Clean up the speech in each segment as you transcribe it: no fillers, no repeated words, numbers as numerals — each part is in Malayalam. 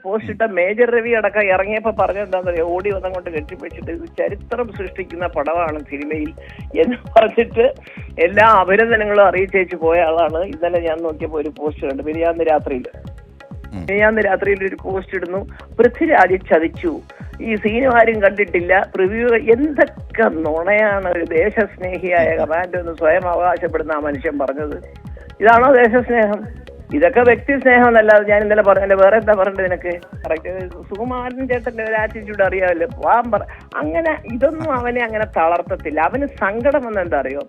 പോസ്റ്റ് ഇട്ട മേജർ രവി അടക്കം ഇറങ്ങിയപ്പോ പറഞ്ഞെന്താണെന്ന് അറിയാം, ഓടി വന്നങ്ങോട്ട് കെട്ടിപ്പിടിച്ചിട്ട് ഇത് ചരിത്രം സൃഷ്ടിക്കുന്ന പടമാണ് സിനിമയിൽ എന്ന് പറഞ്ഞിട്ട് എല്ലാ അഭിനന്ദനങ്ങളും അറിയിച്ചേച്ച് പോയ ആളാണ്. ഇന്നലെ ഞാൻ നോക്കിയപ്പോ ഒരു പോസ്റ്റ് കണ്ടു, മിനിഞ്ഞാന്ന് രാത്രിയിൽ ഒരു പോസ്റ്റ് ഇടുന്നു, പൃഥ്വിരാജ് ചതിച്ചു, ഈ സീനും ആരും കണ്ടിട്ടില്ല, പ്രിവ്യൂ. എന്തൊക്കെ നുണയാണ് ഒരു ദേശസ്നേഹിയായ കമാൻഡോ എന്ന് സ്വയം അവകാശപ്പെടുന്ന ആ മനുഷ്യൻ പറഞ്ഞത്. ഇതാണോ ദേശസ്നേഹം? ഇതൊക്കെ വ്യക്തി സ്നേഹം എന്നല്ലാതെ ഞാൻ ഇന്നലെ പറഞ്ഞ വേറെ എന്താ പറയേണ്ടത് നിനക്ക്? കറക്റ്റ് സുകുമാരൻ ചേട്ടന്റെ ഒരു ആറ്റിറ്റ്യൂഡ് അറിയാമല്ലോ, അങ്ങനെ ഇതൊന്നും അവനെ അങ്ങനെ തളർത്തത്തില്ല. അവന് സങ്കടം വന്ന എന്താ അറിയോ,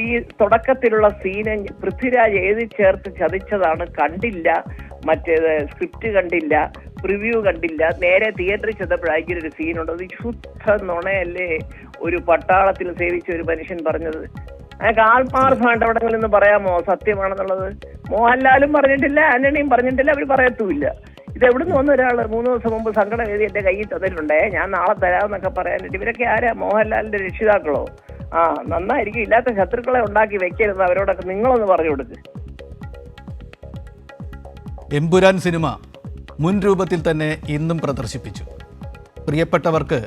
ഈ തുടക്കത്തിലുള്ള സീന് പൃഥ്വിരാജ് എഴുതി ചേർത്ത് ചതിച്ചതാണ്, കണ്ടില്ല, മറ്റേത് സ്ക്രിപ്റ്റ് കണ്ടില്ല, പ്രിവ്യൂ കണ്ടില്ല, നേരെ തിയേറ്ററിൽ ചെന്നപ്പോഴായിരിക്കും ഒരു സീനുണ്ട്. അത് ശുദ്ധ നുണയല്ലേ ഒരു പട്ടാളത്തിൽ സേവിച്ച ഒരു മനുഷ്യൻ പറഞ്ഞത്? അയാൾക്ക് ആത്മാർത്ഥമായിട്ട് എവിടെങ്കിലും ഒന്ന് പറയാമോ സത്യമാണെന്നുള്ളത്? മോഹൻലാലും പറഞ്ഞിട്ടില്ല, ആന്റണിയും പറഞ്ഞിട്ടില്ല, അവർ പറയത്തുമില്ല. ഇത് എവിടുന്ന് വന്ന ഒരാൾ 3 ദിവസം മുമ്പ് സങ്കടം എഴുതി എന്റെ കയ്യിൽ തന്നിട്ടുണ്ടേ, ഞാൻ നാളെ തരാമെന്നൊക്കെ പറയാനായിട്ട്. ഇവരൊക്കെ ആരാ? മോഹൻലാലിന്റെ രക്ഷിതാക്കളോ? നന്നായിരിക്കും, ഇല്ലാത്ത ശത്രുക്കളെ ഉണ്ടാക്കി വെക്കരുത്, അവരോടൊക്കെ നിങ്ങളൊന്ന് പറഞ്ഞു കൊടുക്ക്. എമ്പുരാൻ സിനിമ മുൻ രൂപത്തിൽ തന്നെ ഇന്നും പ്രദർശിപ്പിച്ചു. പ്രിയപ്പെട്ടവർക്ക്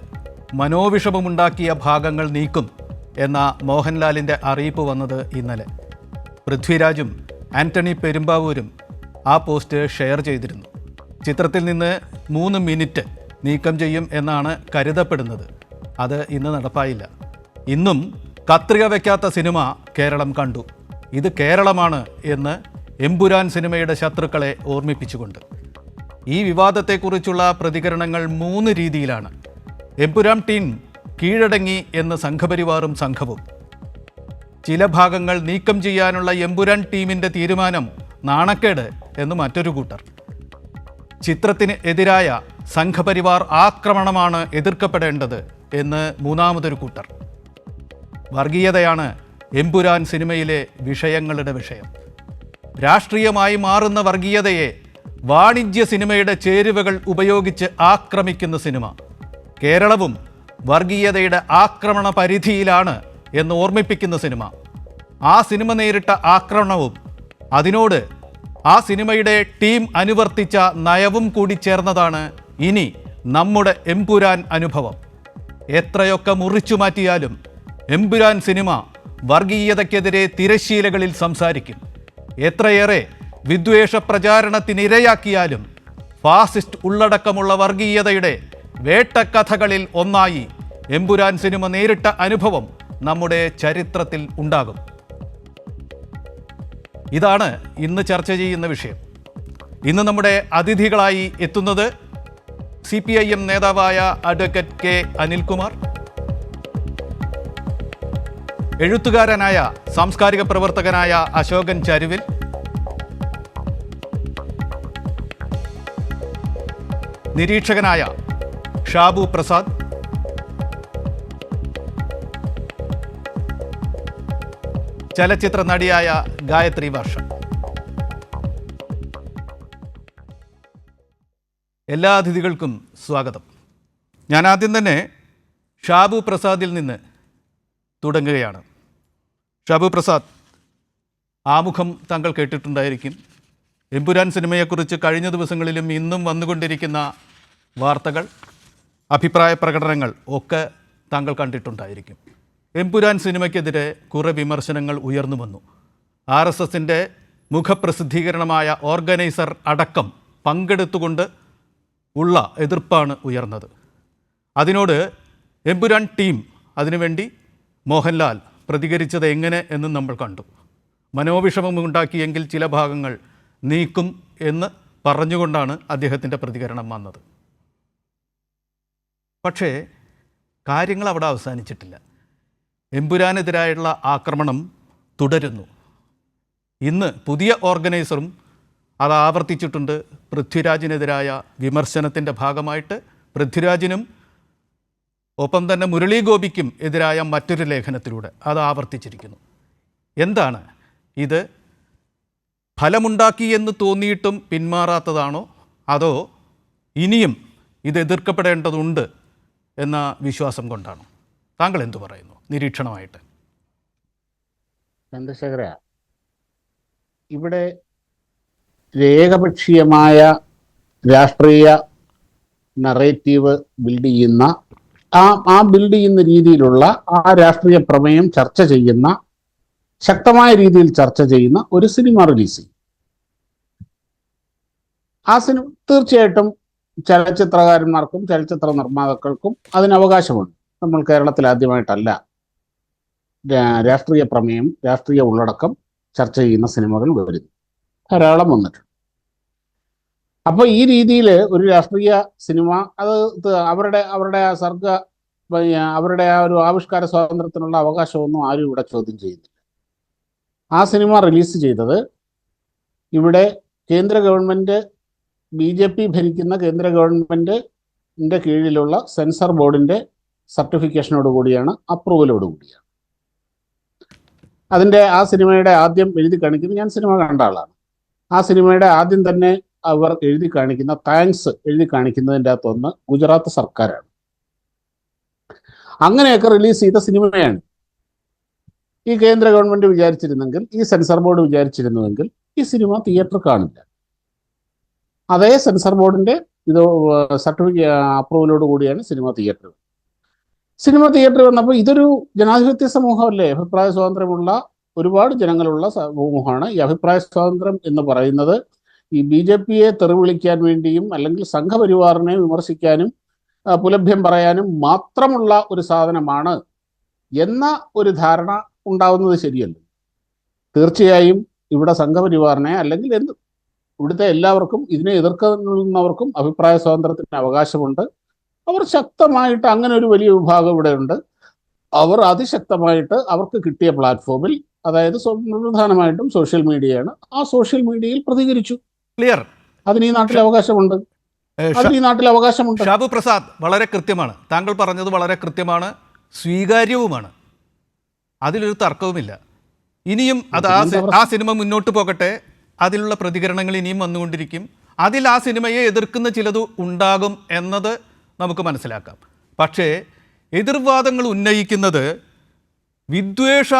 മനോവിഷമമുണ്ടാക്കിയ ഭാഗങ്ങൾ നീക്കും എന്ന മോഹൻലാലിൻ്റെ അറിയിപ്പ് വന്നത് ഇന്നലെ. പൃഥ്വിരാജും ആന്റണി പെരുമ്പാവൂരും ആ പോസ്റ്റ് ഷെയർ ചെയ്തിരുന്നു. ചിത്രത്തിൽ നിന്ന് 3 മിനിറ്റ് നീക്കം ചെയ്യും എന്നാണ് കരുതപ്പെടുന്നത്. അത് ഇന്ന് നടപ്പായില്ല. ഇന്നും കത്രിക വയ്ക്കാത്ത സിനിമ കേരളം കണ്ടു. ഇത് കേരളമാണ് എന്ന് എമ്പുരാൻ സിനിമയുടെ ശത്രുക്കളെ ഓർമ്മിപ്പിച്ചുകൊണ്ട്. ഈ വിവാദത്തെക്കുറിച്ചുള്ള പ്രതികരണങ്ങൾ 3 രീതിയിലാണ്. എമ്പുരാൻ ടീം കീഴടങ്ങി എന്ന് സംഘപരിവാറും സംഘവും. ചില ഭാഗങ്ങൾ നീക്കം ചെയ്യാനുള്ള എമ്പുരാൻ ടീമിൻ്റെ തീരുമാനം നാണക്കേട് എന്ന് മറ്റൊരു കൂട്ടർ. ചിത്രത്തിന് എതിരായ സംഘപരിവാർ ആക്രമണമാണ് എതിർക്കപ്പെടേണ്ടത് എന്ന് മൂന്നാമതൊരു കൂട്ടർ. വർഗീയതയാണ് എമ്പുരാൻ സിനിമയിലെ വിഷയങ്ങളുടെ വിഷയം. രാഷ്ട്രീയമായി മാറുന്ന വർഗീയതയെ വാണിജ്യ സിനിമയുടെ ചേരുവകൾ ഉപയോഗിച്ച് ആക്രമിക്കുന്ന സിനിമ. കേരളവും വർഗീയതയുടെ ആക്രമണ പരിധിയിലാണ് എന്ന് ഓർമ്മിപ്പിക്കുന്ന സിനിമ. ആ സിനിമ നേരിട്ട ആക്രമണവും അതിനോട് ആ സിനിമയുടെ ടീം അനുവർത്തിച്ച നയവും കൂടി ചേർന്നതാണ് ഇനി നമ്മുടെ എമ്പുരാൻ അനുഭവം. എത്രയൊക്കെ മുറിച്ചു മാറ്റിയാലും എമ്പുരാൻ സിനിമ വർഗീയതയ്ക്കെതിരെ തിരശ്ശീലകളിൽ സംസാരിക്കും. എത്രയേറെ വിദ്വേഷ പ്രചാരണത്തിനിരയാക്കിയാലും ഫാസിസ്റ്റ് ഉള്ളടക്കമുള്ള വർഗീയതയുടെ വേട്ടക്കഥകളിൽ ഒന്നായി എമ്പുരാൻ സിനിമ നേരിട്ട അനുഭവം നമ്മുടെ ചരിത്രത്തിൽ ഉണ്ടാകും. ഇതാണ് ഇന്ന് ചർച്ച ചെയ്യുന്ന വിഷയം. ഇന്ന് നമ്മുടെ അതിഥികളായി എത്തുന്നത് CPIM നേതാവായ അഡ്വക്കേറ്റ് K. അനിൽകുമാർ, എഴുത്തുകാരനായ സാംസ്കാരിക പ്രവർത്തകനായ അശോകൻ ചരുവിൽ, നിരീക്ഷകനായ ഷാബു പ്രസാദ്, ചലച്ചിത്ര നടിയായ ഗായത്രി വർഷ. എല്ലാ അതിഥികൾക്കും സ്വാഗതം. ഞാൻ ആദ്യം തന്നെ ഷാബു പ്രസാദിൽ നിന്ന് തുടങ്ങുകയാണ്. ഷാബു പ്രസാദ്, ആമുഖം താങ്കൾ കേട്ടിട്ടുണ്ടായിരിക്കും. എമ്പുരാൻ സിനിമയെക്കുറിച്ച് കഴിഞ്ഞ ദിവസങ്ങളിലും ഇന്നും വന്നുകൊണ്ടിരിക്കുന്ന വാർത്തകൾ, അഭിപ്രായ പ്രകടനങ്ങൾ ഒക്കെ താങ്കൾ കണ്ടിട്ടുണ്ടായിരിക്കും. എമ്പുരാൻ സിനിമയ്ക്കെതിരെ കുറേ വിമർശനങ്ങൾ ഉയർന്നു വന്നു. RSSൻ്റെ മുഖപ്രസിദ്ധീകരണമായ ഓർഗനൈസർ അടക്കം പങ്കെടുത്തുകൊണ്ട് ഉള്ള എതിർപ്പാണ് ഉയർന്നത്. അതിനോട് എമ്പുരാൻ ടീം, അതിനുവേണ്ടി മോഹൻലാൽ പ്രതികരിച്ചത് എങ്ങനെ എന്നും നമ്മൾ കണ്ടു. മനോവിഷമമുണ്ടാക്കിയെങ്കിൽ ചില ഭാഗങ്ങൾ നീക്കും എന്ന് പറഞ്ഞുകൊണ്ടാണ് അദ്ദേഹത്തിൻ്റെ പ്രതികരണം വന്നത്. പക്ഷേ കാര്യങ്ങൾ അവിടെ അവസാനിച്ചിട്ടില്ല. എമ്പുരാനെതിരായുള്ള ആക്രമണം തുടരുന്നു. ഇന്ന് പുതിയ ഓർഗനൈസറും അത് ആവർത്തിച്ചിട്ടുണ്ട്. പൃഥ്വിരാജിനെതിരായ വിമർശനത്തിൻ്റെ ഭാഗമായിട്ട് പൃഥ്വിരാജിനും ഒപ്പം തന്നെ മുരളി ഗോപിക്കും എതിരായ മറ്റൊരു ലേഖനത്തിലൂടെ അത് ആവർത്തിച്ചിരിക്കുന്നു. എന്താണ് ഇത്? ഫലമുണ്ടാക്കി എന്ന് തോന്നിയിട്ടും പിന്മാറാത്തതാണോ, അതോ ഇനിയും ഇത് എതിർക്കപ്പെടേണ്ടതുണ്ട് എന്ന വിശ്വാസം കൊണ്ടാണോ? താങ്കൾ എന്തു പറയുന്നു നിരീക്ഷണമായിട്ട്? ചന്ദ്രശേഖര, ഇവിടെ ഏകപക്ഷീയമായ രാഷ്ട്രീയ നറേറ്റീവ് ബിൽഡ് ചെയ്യുന്ന ആ ബിൽഡ് ചെയ്യുന്ന രീതിയിലുള്ള ആ രാഷ്ട്രീയ പ്രമേയം ചർച്ച ചെയ്യുന്ന, ശക്തമായ രീതിയിൽ ചർച്ച ചെയ്യുന്ന ഒരു സിനിമ റിലീസ് ചെയ്യും. ആ സിനിമ തീർച്ചയായിട്ടും ചലച്ചിത്രകാരന്മാർക്കും ചലച്ചിത്ര നിർമ്മാതാക്കൾക്കും അതിന് അവകാശമുണ്ട്. നമ്മൾ കേരളത്തിൽ ആദ്യമായിട്ടല്ല രാഷ്ട്രീയ പ്രമേയം, രാഷ്ട്രീയ ഉള്ളടക്കം ചർച്ച ചെയ്യുന്ന സിനിമകൾ വരുന്നു, ധാരാളം വന്നിട്ടുണ്ട്. അപ്പോൾ ഈ രീതിയിൽ ഒരു രാഷ്ട്രീയ സിനിമ അത് അവരുടെ അവരുടെ ആ ഒരു ആവിഷ്കാര സ്വാതന്ത്ര്യത്തിനുള്ള അവകാശമൊന്നും ആരും ഇവിടെ ചോദ്യം ചെയ്യുന്നില്ല. ആ സിനിമ റിലീസ് ചെയ്തത് ഇവിടെ കേന്ദ്ര ഗവൺമെൻറ്, BJP ഭരിക്കുന്ന കേന്ദ്ര ഗവൺമെൻറ്റിൻ്റെ കീഴിലുള്ള സെൻസർ ബോർഡിൻ്റെ സർട്ടിഫിക്കേഷനോട് കൂടിയാണ്, അപ്രൂവലോട് കൂടിയാണ്. ആ സിനിമയുടെ ആദ്യം എഴുതി കാണിക്കുന്നത്, ഞാൻ സിനിമ കണ്ട ആളാണ്, ആ സിനിമയുടെ ആദ്യം തന്നെ അവർ എഴുതി കാണിക്കുന്ന താങ്ക്സ് എഴുതി കാണിക്കുന്നതിൻ്റെ അകത്തൊന്ന് ഗുജറാത്ത് സർക്കാരാണ്. അങ്ങനെയൊക്കെ റിലീസ് ചെയ്ത സിനിമയാണ്. ഈ കേന്ദ്ര ഗവൺമെൻറ് വിചാരിച്ചിരുന്നെങ്കിൽ, ഈ സെൻസർ ബോർഡ് വിചാരിച്ചിരുന്നുവെങ്കിൽ ഈ സിനിമ തിയേറ്റർ കാണില്ല. അതേ സെൻസർ ബോർഡിൻ്റെ അപ്രൂവലോട് കൂടിയാണ് സിനിമ തിയേറ്റർ വന്നപ്പോൾ ഇതൊരു ജനാധിപത്യ സമൂഹമല്ലേ, അഭിപ്രായ സ്വാതന്ത്ര്യമുള്ള ഒരുപാട് ജനങ്ങളുള്ള സമൂഹമാണ്. ഈ അഭിപ്രായ സ്വാതന്ത്ര്യം എന്ന് പറയുന്നത് ഈ BJPയെ തെറിവിളിക്കാൻ വേണ്ടിയും അല്ലെങ്കിൽ സംഘപരിവാറിനെ വിമർശിക്കാനും പുലഭ്യം പറയാനും മാത്രമുള്ള ഒരു സാധനമാണ് എന്ന ഒരു ധാരണ ഉണ്ടാവുന്നത് ശരിയല്ല. തീർച്ചയായും ഇവിടെ സംഘപരിവാറിനെ അല്ലെങ്കിൽ ഇവിടുത്തെ എല്ലാവർക്കും, ഇതിനെ എതിർക്കുന്നവർക്കും അഭിപ്രായ സ്വാതന്ത്ര്യത്തിന് അവകാശമുണ്ട്. അവർ ശക്തമായിട്ട്, അങ്ങനെ ഒരു വലിയ വിഭാഗം ഇവിടെ ഉണ്ട്, അവർ അതിശക്തമായിട്ട് അവർക്ക് കിട്ടിയ പ്ലാറ്റ്ഫോമിൽ, അതായത് പ്രധാനമായിട്ടും സോഷ്യൽ മീഡിയയാണ്, ആ സോഷ്യൽ മീഡിയയിൽ പ്രതികരിച്ചു. ക്ലിയർ. അതിന് ഈ നാട്ടിൽ അവകാശമുണ്ട്. ഷാബു പ്രസാദ്, വളരെ കൃത്യമാണ് താങ്കൾ പറഞ്ഞത്, വളരെ കൃത്യമാണ്, സ്വീകാര്യവുമാണ്, അതിലൊരു തർക്കവുമില്ല. ഇനിയും ആ സിനിമ മുന്നോട്ട് പോകട്ടെ, അതിലുള്ള പ്രതികരണങ്ങൾ ഇനിയും വന്നുകൊണ്ടിരിക്കും. അതിൽ ആ സിനിമയെ എതിർക്കുന്ന ചിലത് ഉണ്ടാകും എന്നത് നമുക്ക് മനസ്സിലാക്കാം. പക്ഷേ എതിർവാദങ്ങൾ ഉന്നയിക്കുന്നത് വിദ്വേഷ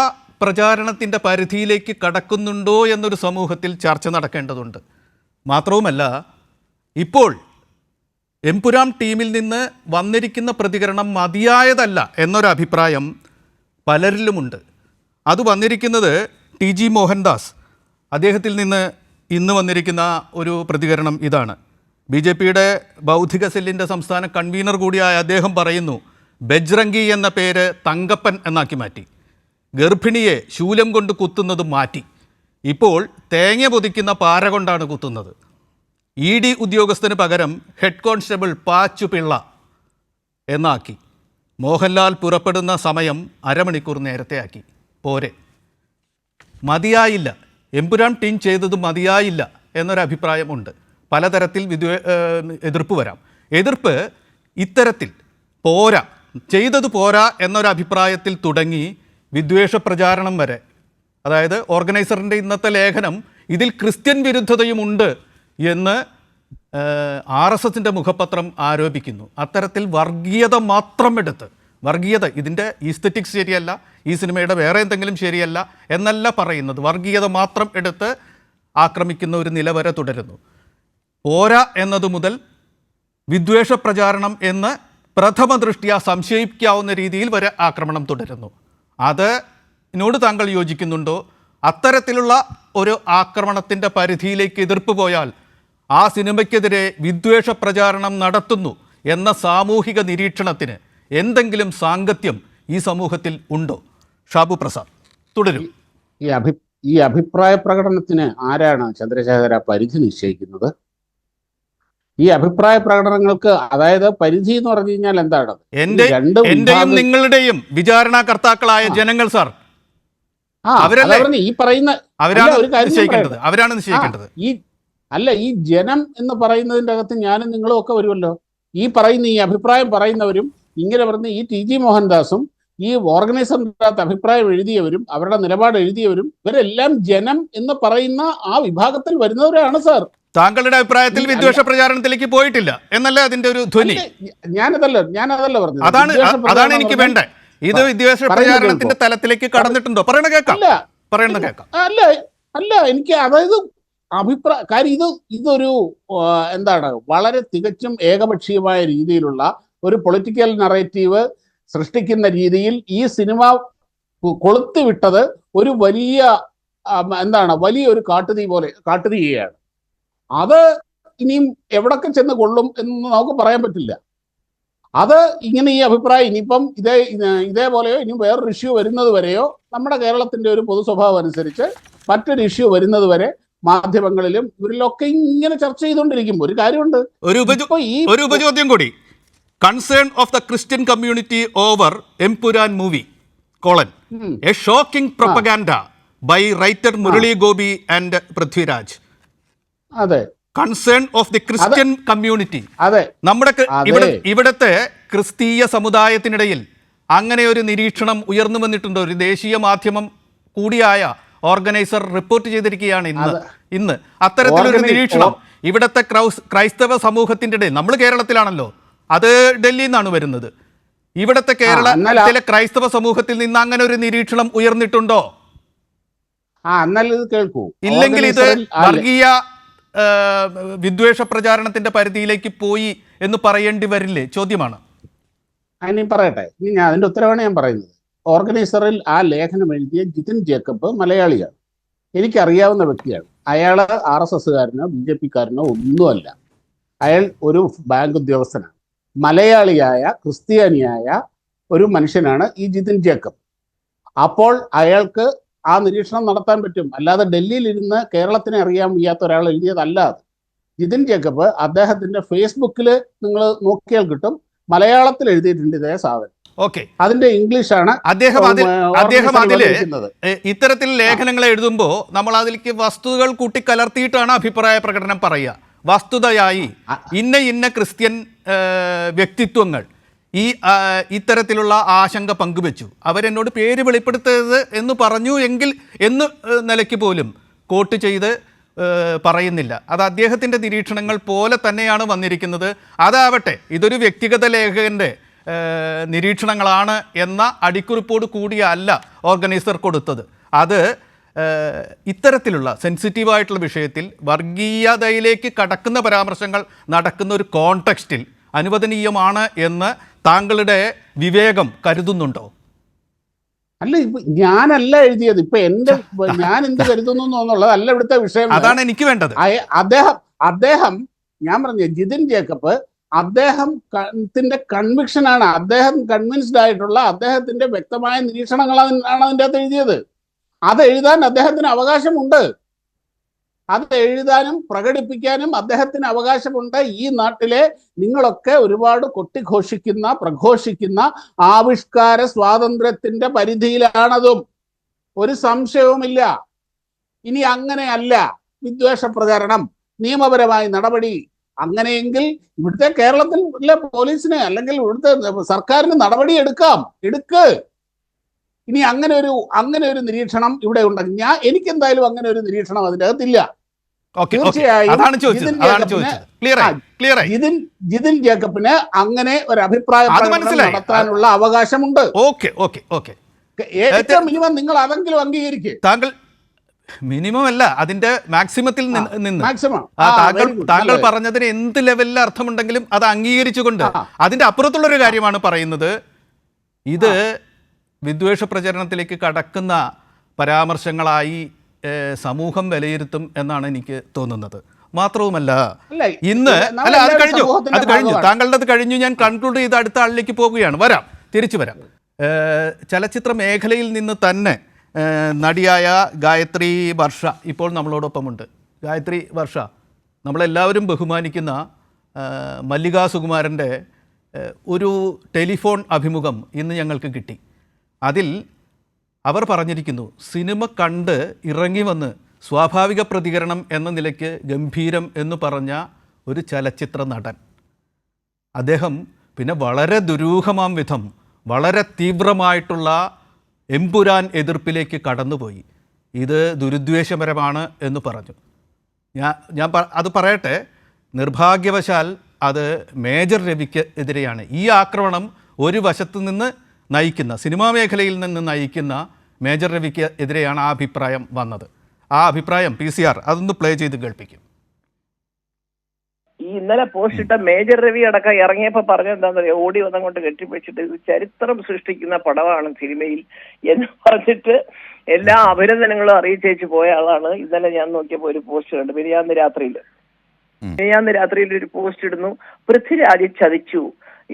പ്രചാരണത്തിൻ്റെ പരിധിയിലേക്ക് കടക്കുന്നുണ്ടോ എന്നൊരു സമൂഹത്തിൽ ചർച്ച നടക്കേണ്ടതുണ്ട്. മാത്രവുമല്ല, ഇപ്പോൾ എമ്പുരാം ടീമിൽ നിന്ന് വന്നിരിക്കുന്ന പ്രതികരണം മതിയായതല്ല എന്നൊരഭിപ്രായം പലരിലുമുണ്ട്. അത് വന്നിരിക്കുന്നത് TG മോഹൻദാസ്, അദ്ദേഹത്തിൽ നിന്ന് ഇന്ന് വന്നിരിക്കുന്ന ഒരു പ്രതികരണം ഇതാണ്. BJPയുടെ ബൗദ്ധിക സെല്ലിൻ്റെ സംസ്ഥാന കൺവീനർ കൂടിയായ അദ്ദേഹം പറയുന്നു, ബജ്രംഗി എന്ന പേര് തങ്കപ്പൻ എന്നാക്കി മാറ്റി, ഗർഭിണിയെ ശൂലം കൊണ്ട് കുത്തുന്നത് മാറ്റി, ഇപ്പോൾ തേങ്ങ പൊതിക്കുന്ന പാര കൊണ്ടാണ് കുത്തുന്നത്, ED ഉദ്യോഗസ്ഥന് പകരം ഹെഡ് കോൺസ്റ്റബിൾ പാച്ചുപിള്ള എന്നാക്കി, മോഹൻലാൽ പുറപ്പെടുന്ന സമയം അരമണിക്കൂർ നേരത്തെ ആക്കി, പോരെ, മതിയായില്ല, എമ്പുരാൻ ടീം ചെയ്തത് മതിയായില്ല എന്നൊരഭിപ്രായമുണ്ട്. പലതരത്തിൽ എതിർപ്പ് വരാം. എതിർപ്പ് ഇത്തരത്തിൽ പോരാ, ചെയ്തത് പോരാ എന്നൊരഭിപ്രായത്തിൽ തുടങ്ങി വിദ്വേഷ പ്രചാരണം വരെ. അതായത് ഓർഗനൈസറിൻ്റെ ഇന്നത്തെ ലേഖനം ഇതിൽ ക്രിസ്ത്യൻ വിരുദ്ധതയുമുണ്ട് എന്ന് RSSൻ്റെ മുഖപത്രം ആരോപിക്കുന്നു. അത്തരത്തിൽ വർഗീയത മാത്രം എടുത്ത്, വർഗീയത ഇതിൻ്റെ ഈസ്തറ്റിക്സ് ശരിയല്ല, ഈ സിനിമയുടെ വേറെ എന്തെങ്കിലും ശരിയല്ല എന്നല്ല പറയുന്നത്, വർഗീയത മാത്രം എടുത്ത് ആക്രമിക്കുന്ന ഒരു നില വരെ തുടരുന്നു. പോരാ എന്നത് മുതൽ വിദ്വേഷ പ്രചാരണം എന്ന് പ്രഥമ ദൃഷ്ട്യാ സംശയിക്കാവുന്ന രീതിയിൽ വരെ ആക്രമണം തുടരുന്നു. അതിനോട് താങ്കൾ യോജിക്കുന്നുണ്ടോ? അത്തരത്തിലുള്ള ഒരു ആക്രമണത്തിൻ്റെ പരിധിയിലേക്ക് എതിർപ്പ് പോയാൽ ആ സിനിമയ്ക്കെതിരെ വിദ്വേഷ പ്രചാരണം നടത്തുന്നു എന്ന സാമൂഹിക നിരീക്ഷണത്തിന് എന്തെങ്കിലും സാങ്കത്യം ഈ സമൂഹത്തിൽ ഉണ്ടോ? ഷാബു പ്രസാദ് തുടരും. ഈ അഭിപ്രായ പ്രകടനത്തിന് ആരാണ് ചന്ദ്രശേഖര പരിധി നിശ്ചയിക്കുന്നത്? ഈ അഭിപ്രായ പ്രകടനങ്ങൾക്ക്, അതായത് പരിധി എന്ന് പറഞ്ഞു കഴിഞ്ഞാൽ എന്താണ്? എന്റെയും നിങ്ങളുടെയും വിചാരണാകർത്താക്കളായ ജനങ്ങൾ സാർ, ഈ പറയുന്ന അവരാണ് നിശ്ചയിക്കേണ്ടത്. ഈ ജനം എന്ന് പറയുന്നതിൻ്റെ അകത്ത് ഞാനും നിങ്ങളും ഒക്കെ വരുമല്ലോ. ഈ അഭിപ്രായം പറയുന്നവരും ഇങ്ങനെ പറഞ്ഞ ഈ TG മോഹൻദാസും ഈ ഓർഗനൈസറിൻ്റെ അകത്ത് അഭിപ്രായം എഴുതിയവരും അവരുടെ നിലപാട് എഴുതിയവരും ഇവരെല്ലാം ജനം എന്ന് പറയുന്ന ആ വിഭാഗത്തിൽ വരുന്നവരാണ് സാർ. താങ്കളുടെ അഭിപ്രായത്തിൽ വിദ്വേഷ പ്രചാരണത്തിലേക്ക് പോയിട്ടില്ല എന്നല്ലേ അതിന്റെ ഒരു ധ്വനി? ഞാനതല്ല പറഞ്ഞത്. അതാണ് എനിക്ക് വേണ്ടത്. ഇത് വിദ്വേഷ പ്രചാരണത്തിന്റെ തലത്തിലേക്ക് കടന്നിട്ടുണ്ടോ? പറയണ കേൾക്കാം. അല്ല എനിക്ക്, അതായത് കാര്യം ഇതൊരു എന്താണ് വളരെ തികച്ചും ഏകപക്ഷീയമായ രീതിയിലുള്ള ഒരു പൊളിറ്റിക്കൽ നറേറ്റീവ് സൃഷ്ടിക്കുന്ന രീതിയിൽ ഈ സിനിമ കൊളുത്തിവിട്ടത് ഒരു വലിയ വലിയൊരു കാട്ടുതീയാണ്. അത് ഇനിയും എവിടൊക്കെ ചെന്ന് കൊള്ളും എന്ന് നമുക്ക് പറയാൻ പറ്റില്ല. അത് ഇങ്ങനെ ഈ അഭിപ്രായം ഇനിയിപ്പം ഇതേപോലെയോ ഇനി വേറൊരു ഇഷ്യൂ വരുന്നത് വരെയോ നമ്മുടെ കേരളത്തിന്റെ ഒരു പൊതു സ്വഭാവം അനുസരിച്ച് മറ്റൊരു ഇഷ്യൂ വരുന്നത് വരെ മാധ്യമങ്ങളിലും ഇവരിലൊക്കെ ഇങ്ങനെ ചർച്ച ചെയ്തുകൊണ്ടിരിക്കുമ്പോൾ ഒരു കാര്യമുണ്ട്. ഒരു ഉപചോദ്യം കൂടി. Concern of the Christian community over Empuraan movie : a shocking propaganda by writer Murali Gopi and Prithviraj. അതെ, concern of the Christian community. അതെ, നമ്മുടെ ഇവിടുത്തെ ക്രിസ്തീയ സമുദായത്തിനിടയിൽ അങ്ങനെ ഒരു നിരീക്ഷണം ഉയർന്നു വന്നിട്ടുണ്ട്. ഒരു ദേശീയ മാധ്യമം കൂടിയായ ഓർഗനൈസർ റിപ്പോർട്ട് ചെയ്തിരിക്കുകയാണ് ഇന്ന് അത്തരത്തിലൊരു നിരീക്ഷണം ഇവിടുത്തെ ക്രൈസ്തവ സമൂഹത്തിന്റെ ഇടയിൽ. നമ്മൾ കേരളത്തിലാണല്ലോ, അത് ഡൽഹിയിൽ നിന്നാണ് വരുന്നത്. ഇവിടുത്തെ കേരളത്തിലെ ക്രൈസ്തവ സമൂഹത്തിൽ നിന്ന് അങ്ങനെ ഒരു നിരീക്ഷണം ഉയർന്നിട്ടുണ്ടോ? ഇല്ലെങ്കിൽ ഇത് വർഗീയ വിദ്വേഷ പ്രചാരണത്തിന്റെ പരിധിയിലേക്ക് പോയി എന്ന് പറയേണ്ടി വരില്ലേ? ചോദ്യമാണ്. ഇനി പറയട്ടെ, ഇനി ഞാൻ അതിന്റെ ഉത്തരവാണ് ഞാൻ പറയുന്നത്. ഓർഗനൈസറിൽ ആ ലേഖനം എഴുതിയ ജിതിൻ ജേക്കബ് മലയാളിയാണ്, എനിക്കറിയാവുന്ന വ്യക്തിയാണ്. അയാൾ RSSകാരനോ BJPക്കാരനോ ഒന്നുമല്ല. അയാൾ ഒരു ബാങ്ക് ഉദ്യോഗസ്ഥനാണ്, മലയാളിയായ ക്രിസ്ത്യാനിയായ ഒരു മനുഷ്യനാണ് ഈ ജിതിൻ ജേക്കബ്. അപ്പോൾ അയാൾക്ക് ആ നിരീക്ഷണം നടത്താൻ പറ്റും. അല്ലാതെ ഡൽഹിയിൽ ഇരുന്ന് കേരളത്തിനെ അറിയാൻ വയ്യാത്ത ഒരാൾ എഴുതിയതല്ല അത്. ജിതിൻ ജേക്കബ് അദ്ദേഹത്തിന്റെ ഫേസ്ബുക്കിൽ നിങ്ങൾ നോക്കിയാൽ കിട്ടും, മലയാളത്തിൽ എഴുതിയിട്ടുണ്ട് ഇതേ സാധനം. അതിന്റെ ഇംഗ്ലീഷാണ് അദ്ദേഹം ഇത്തരത്തിൽ ലേഖനങ്ങൾ എഴുതുമ്പോൾ നമ്മൾ അതിലേക്ക് വസ്തുതകൾ കൂട്ടിക്കലർത്തിയിട്ടാണ് അഭിപ്രായ പ്രകടനം പറയുക. വസ്തുതയായി ഇന്ന ക്രിസ്ത്യൻ വ്യക്തിത്വങ്ങൾ ഇത്തരത്തിലുള്ള ആശങ്ക പങ്കുവെച്ചു, അവരെന്നോട് പേര് വെളിപ്പെടുത്തരുത് എന്ന് പറഞ്ഞു എന്ന് നിലയ്ക്ക് പോലും കോട്ട് ചെയ്ത് പറയുന്നില്ല. അത് അദ്ദേഹത്തിൻ്റെ നിരീക്ഷണങ്ങൾ പോലെ തന്നെയാണ് വന്നിരിക്കുന്നത്. അതാവട്ടെ, ഇതൊരു വ്യക്തിഗത ലേഖകൻ്റെ നിരീക്ഷണങ്ങളാണ് എന്ന അടിക്കുറിപ്പോട് കൂടിയല്ല ഓർഗനൈസർ കൊടുത്തത്. അത് ഇത്തരത്തിലുള്ള സെൻസിറ്റീവായിട്ടുള്ള വിഷയത്തിൽ വർഗീയതയിലേക്ക് കടക്കുന്ന പരാമർശങ്ങൾ നടക്കുന്ന ഒരു കോണ്ടെക്സ്റ്റിൽ അനുവദനീയമാണ് എന്ന് താങ്കളുടെ വിവേകം കരുതുന്നുണ്ടോ? അല്ല, ഇപ്പൊ ഞാനല്ല എഴുതിയത്. ഇപ്പൊ ഞാൻ എന്ത് കരുതുന്നു എന്നുള്ളത് അല്ല ഇവിടുത്തെ വിഷയം. അതാണ് എനിക്ക് വേണ്ടത്. അദ്ദേഹം ഞാൻ പറഞ്ഞ ജിതിൻ ജേക്കബ് അദ്ദേഹത്തിന്റെ കൺവിക്ഷനാണ്, അദ്ദേഹം കൺവിൻസ്ഡ് ആയിട്ടുള്ള അദ്ദേഹത്തിന്റെ വ്യക്തമായ നിരീക്ഷണങ്ങളാണ് അതിൻ്റെ അകത്ത് എഴുതിയത്. അത് എഴുതാൻ അദ്ദേഹത്തിന് അവകാശമുണ്ട്, അത് എഴുതാനും പ്രകടിപ്പിക്കാനും അദ്ദേഹത്തിന് അവകാശമുണ്ട്. ഈ നാട്ടിലെ നിങ്ങളൊക്കെ ഒരുപാട് പ്രഘോഷിക്കുന്ന ആവിഷ്കാര സ്വാതന്ത്ര്യത്തിന്റെ പരിധിയിലാണതും, ഒരു സംശയവുമില്ല. ഇനി അങ്ങനെയല്ല വിദ്വേഷ പ്രചാരണം, നിയമപരമായ നടപടി, അങ്ങനെയെങ്കിൽ ഇവിടുത്തെ കേരളത്തിലെ പോലീസിന് അല്ലെങ്കിൽ ഇവിടുത്തെ സർക്കാരിന് നടപടി എടുക്ക്. ഇനി അങ്ങനെ ഒരു നിരീക്ഷണം ഇവിടെ ഉണ്ടെങ്കിൽ എനിക്കെന്തായാലും അങ്ങനെ ഒരു നിരീക്ഷണം അതിൻ്റെ അകത്തില്ല. ജിതിൻ ജേക്കബിന് അങ്ങനെ ഒരു അഭിപ്രായം നടത്താനുള്ള അവകാശമുണ്ട്. ഏറ്റവും മിനിമം നിങ്ങൾ അതെങ്കിലും അംഗീകരിക്കുക. താങ്കൾ മിനിമം അല്ല, അതിന്റെ മാക്സിമത്തിൽ നിന്ന് താങ്കൾ പറഞ്ഞതിന് എന്ത് ലെവലിൽ അർത്ഥമുണ്ടെങ്കിലും അത് അംഗീകരിച്ചുകൊണ്ട് അതിന്റെ അപ്പുറത്തുള്ളൊരു കാര്യമാണ് പറയുന്നത്. ഇത് വിദ്വേഷ പ്രചരണത്തിലേക്ക് കടക്കുന്ന പരാമർശങ്ങളായി സമൂഹം വിലയിരുത്തും എന്നാണ് എനിക്ക് തോന്നുന്നത്. മാത്രവുമല്ല, ഇന്ന് അത് കഴിഞ്ഞു താങ്കളുടെ കഴിഞ്ഞു. ഞാൻ കൺക്ലൂഡ് ചെയ്ത് അടുത്ത ആളിലേക്ക് പോകുകയാണ്. തിരിച്ചു വരാം. ചലച്ചിത്ര മേഖലയിൽ നിന്ന് തന്നെ നടിയായ ഗായത്രി വർഷ ഇപ്പോൾ നമ്മളോടൊപ്പമുണ്ട്. ഗായത്രി വർഷ, നമ്മളെല്ലാവരും ബഹുമാനിക്കുന്ന മല്ലികാ സുകുമാരൻ്റെ ഒരു ടെലിഫോൺ അഭിമുഖം ഇന്ന് ഞങ്ങൾക്ക് കിട്ടി. അതിൽ അവർ പറഞ്ഞിരിക്കുന്നു, സിനിമ കണ്ട് ഇറങ്ങി വന്ന് സ്വാഭാവിക പ്രതികരണം എന്ന നിലയ്ക്ക് ഗംഭീരം എന്ന് പറഞ്ഞ ഒരു ചലച്ചിത്ര നടൻ, അദ്ദേഹം പിന്നെ വളരെ ദുരൂഹമാം വിധം വളരെ തീവ്രമായിട്ടുള്ള എമ്പുരാൻ എതിർപ്പിലേക്ക് കടന്നുപോയി. ഇത് ദുരുദ്വേഷപരമാണ് എന്ന് പറഞ്ഞു. ഞാൻ അത് പറയട്ടെ, നിർഭാഗ്യവശാൽ അത് മേജർ രവിക്ക് എതിരെയാണ്. ഈ ആക്രമണം ഒരു വശത്ത് നിന്ന് നയിക്കുന്ന, സിനിമാ മേഖലയിൽ നിന്ന് നയിക്കുന്ന മേജർ രവിക്ക് എതിരെയാണ് ആ അഭിപ്രായം വന്നത്. ആ അഭിപ്രായം PCR അതൊന്ന് പ്ലേ ചെയ്ത് കേൾപ്പിക്കും. ഈ ഇന്നലെ പോസ്റ്റ് ഇട്ട മേജർ രവി അടക്കം ഇറങ്ങിയപ്പോ പറഞ്ഞെന്താണെന്നറിയോ, ഓടി വന്നങ്ങോട്ട് കെട്ടിപ്പിടിച്ചിട്ട് ഇത് ചരിത്രം സൃഷ്ടിക്കുന്ന പടമാണ് സിനിമയിൽ എന്ന് പറഞ്ഞിട്ട് എല്ലാ അഭിനന്ദനങ്ങളും അറിയിച്ചേച്ച് പോയ ആളാണ്. ഇന്നലെ ഞാൻ നോക്കിയപ്പോൾ ഒരു പോസ്റ്റ് കണ്ടു. മിനിയാന്ന് രാത്രിയിൽ ഒരു പോസ്റ്റ് ഇടുന്നു, പൃഥ്വിരാജ് ചതിച്ചു,